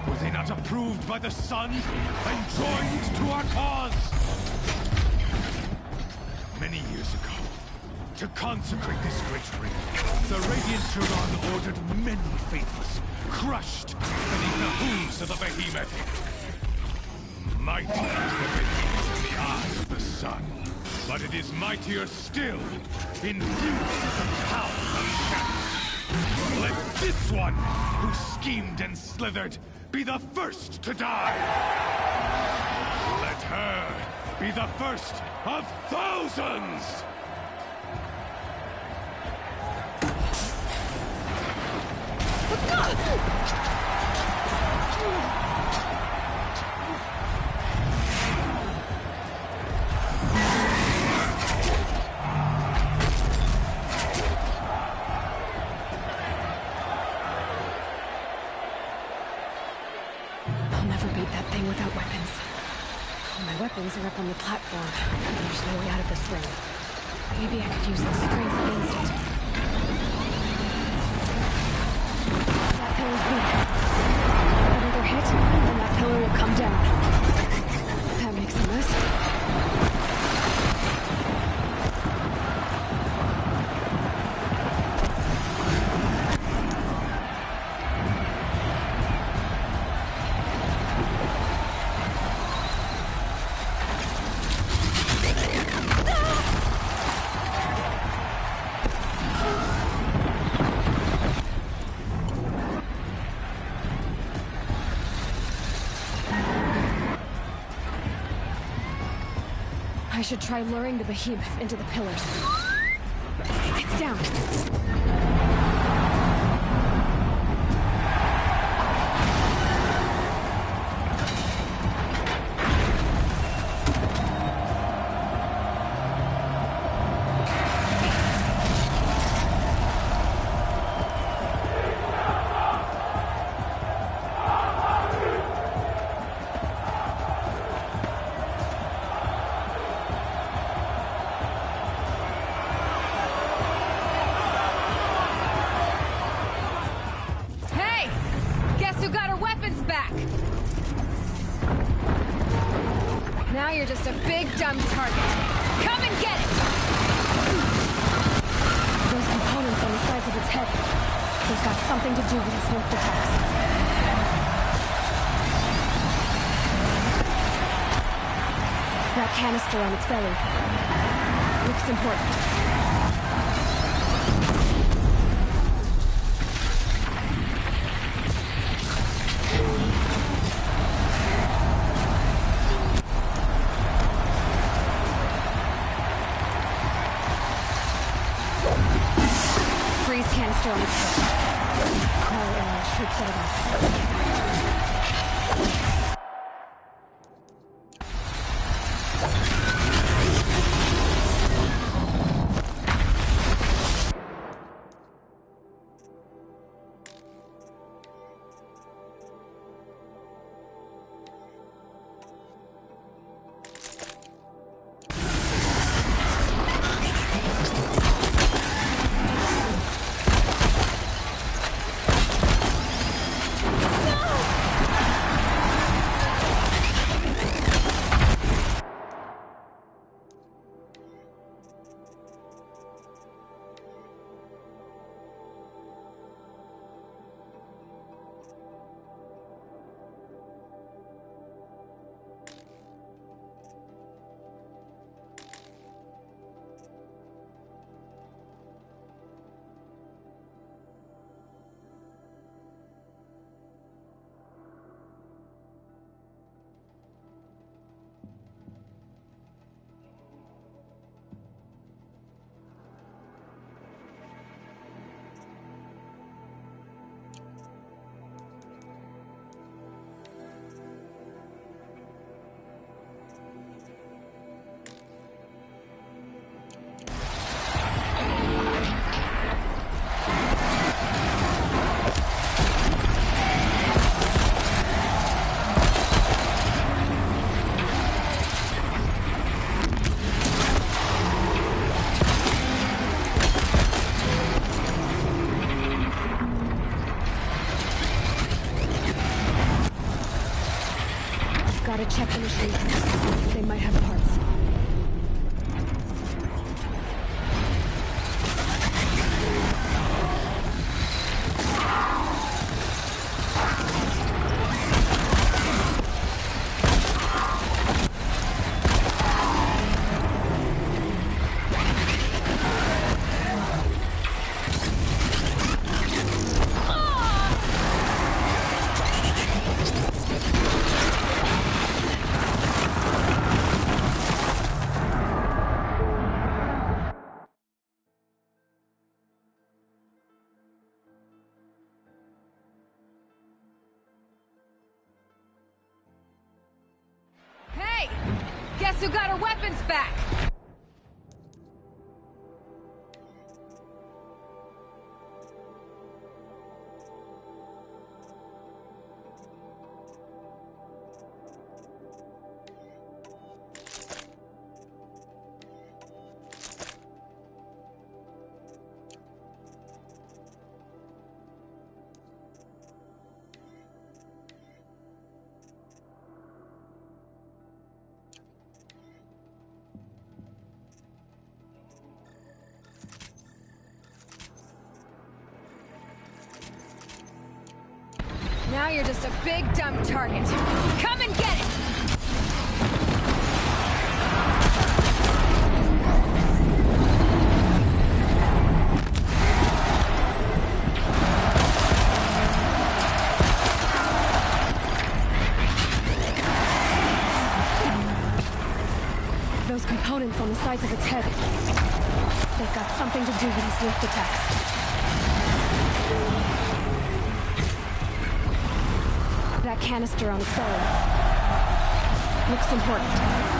Were they not approved by the sun and joined to our cause? Many years ago, to consecrate this great ring, the Radiant Turan ordered many faithless, crushed beneath the hooves of the behemoth. Mighty is the behemoth in the eyes of the sun, but it is mightier still, infused with the power of shadow. Let this one, who schemed and slithered, be the first to die! Let her be the first of thousands! I'll never beat that thing without weapons. My weapons are up on the platform. There's no way out of this ring. Maybe I could use the strength against it. pillars be? Whenever they're hit, then that pillar will come down. That makes a mess. I should try luring the behemoth into the pillars. It's down. Now you're just a big, dumb target. Come and get it! Those components on the sides of its head, they've got something to do with its lift attacks. That canister on its belly looks important. Canister on its foot. Cryo arrow shoots out of it. Gotta check the machine first. They might have parts. Guess who got her weapons back? Now you're just a big dumb target. Come and get it! Those components on the sides of its head. They've got something to do with these lift attacks. That canister on its belly. Looks important.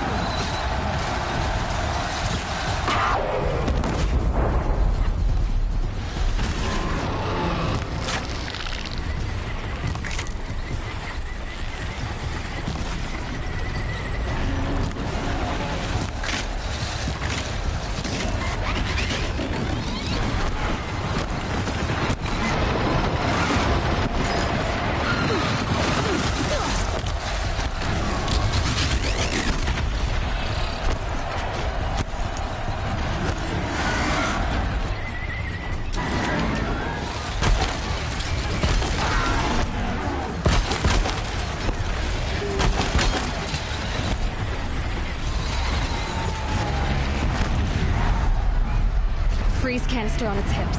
Freeze canister on its hips.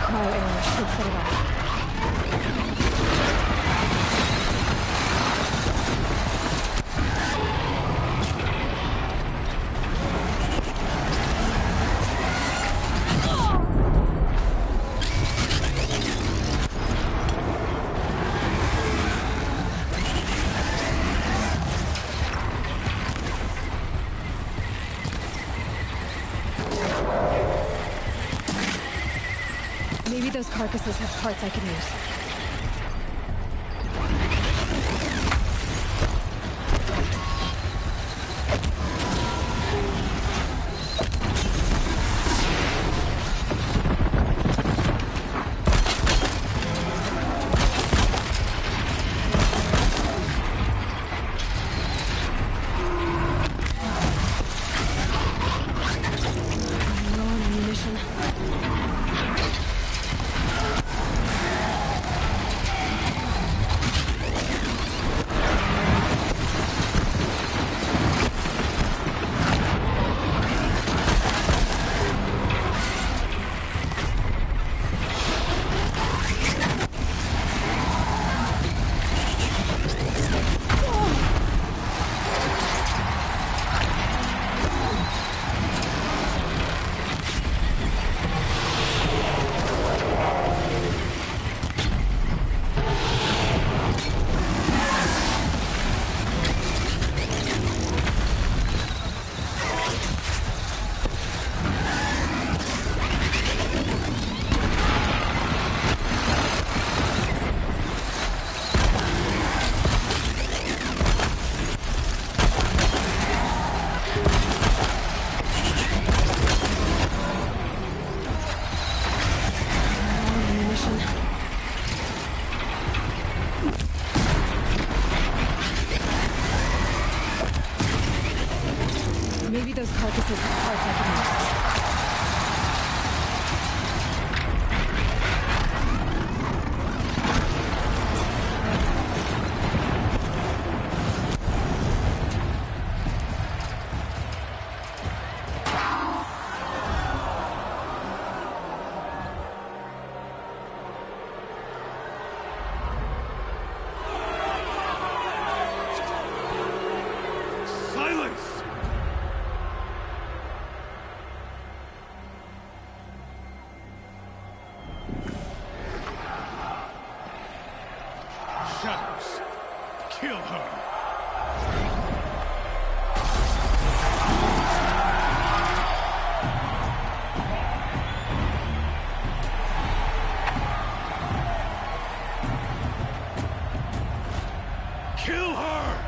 Cryo arrow should set it off. Maybe those carcasses have parts I can use. Maybe those carcasses have parts I can use. Shadows. Kill her. Kill her!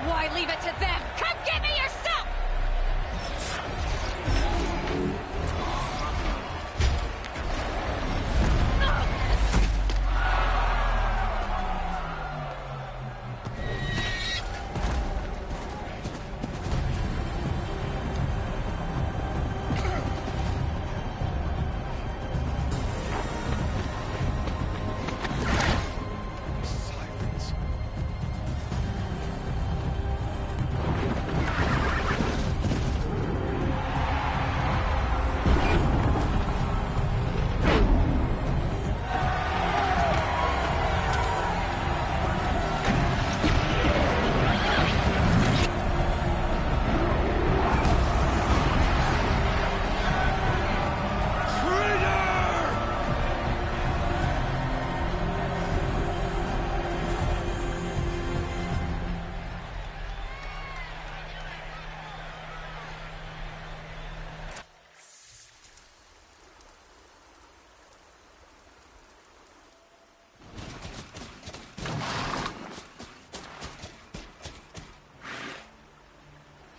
Why leave it to them? Come get me yourself!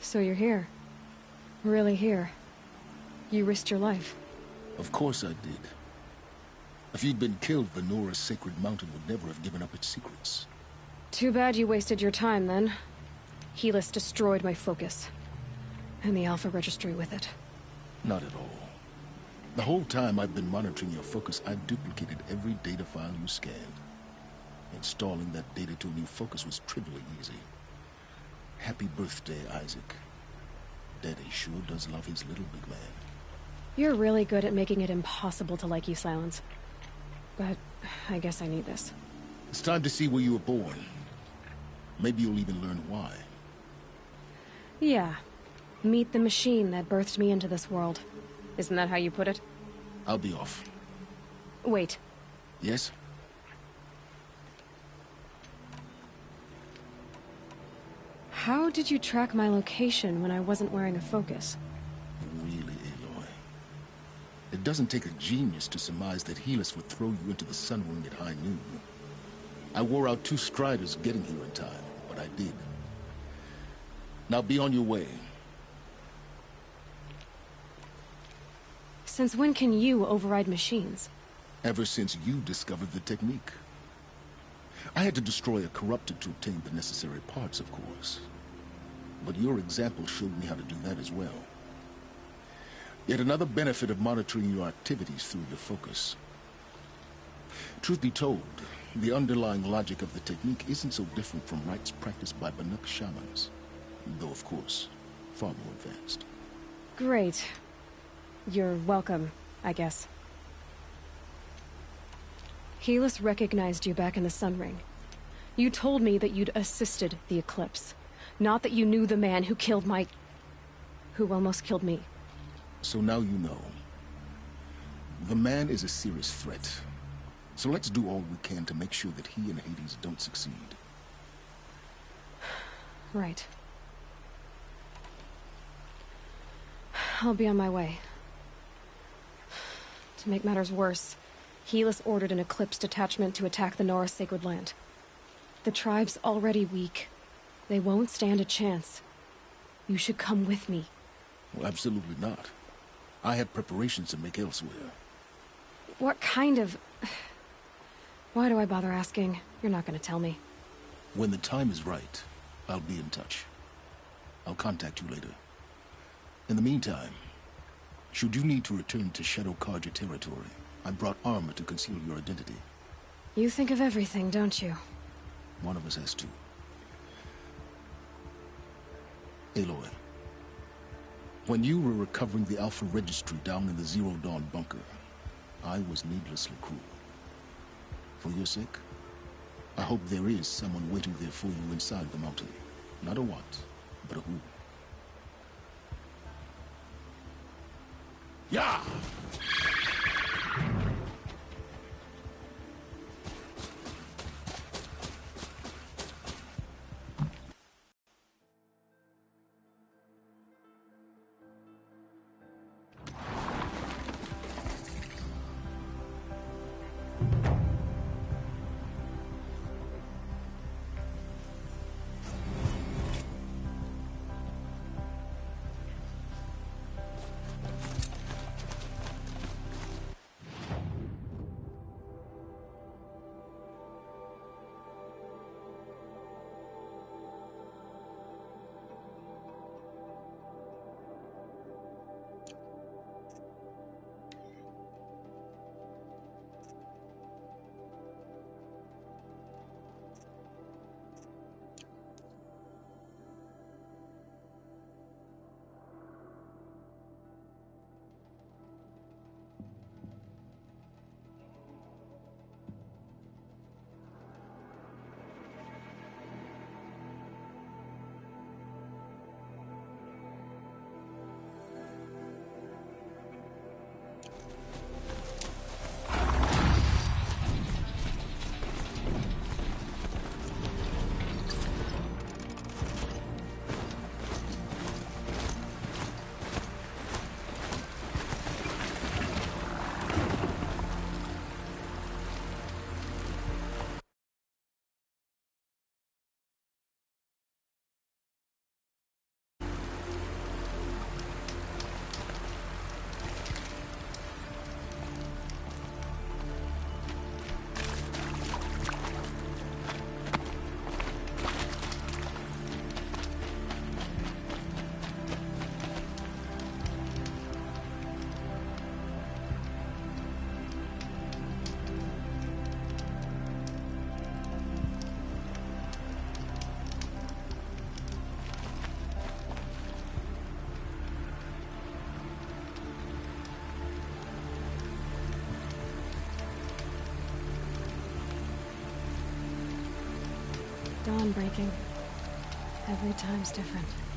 So you're here. Really here. You risked your life. Of course I did. If you'd been killed, Venora's sacred mountain would never have given up its secrets. Too bad you wasted your time, then. Helis destroyed my focus. And the Alpha Registry with it. Not at all. The whole time I've been monitoring your focus, I've duplicated every data file you scanned. Installing that data to a new focus was trivially easy. Happy birthday, Isaac. Daddy sure does love his little big man. You're really good at making it impossible to like you, Silence. But I guess I need this. It's time to see where you were born. Maybe you'll even learn why. Yeah. Meet the machine that birthed me into this world. Isn't that how you put it? I'll be off. Wait. Yes? How did you track my location when I wasn't wearing a focus? Really, Aloy? It doesn't take a genius to surmise that Helis would throw you into the sun ring at high noon. I wore out 2 striders getting here in time, but I did. Now be on your way. Since when can you override machines? Ever since you discovered the technique. I had to destroy a corrupted to obtain the necessary parts, of course. But your example showed me how to do that as well. Yet another benefit of monitoring your activities through your focus. Truth be told, the underlying logic of the technique isn't so different from rites practiced by Banuk shamans. Though, of course, far more advanced. Great. You're welcome, I guess. Helis recognized you back in the Sun Ring. You told me that you'd assisted the Eclipse. Not that you knew the man who killed who almost killed me. So now you know. The man is a serious threat. So let's do all we can to make sure that he and Hades don't succeed. Right. I'll be on my way. To make matters worse, Helis ordered an Eclipse detachment to attack the Nora Sacred Land. The tribe's already weak. They won't stand a chance. You should come with me. Well, absolutely not. I have preparations to make elsewhere. What kind of... Why do I bother asking? You're not gonna tell me. When the time is right, I'll be in touch. I'll contact you later. In the meantime, should you need to return to Shadow Karja territory, I brought armor to conceal your identity. You think of everything, don't you? One of us has to. Aloy, when you were recovering the Alpha Registry down in the Zero Dawn bunker, I was needlessly cruel. For your sake, I hope there is someone waiting there for you inside the mountain. Not a what, but a who. Yeah! been breaking. Every time's different.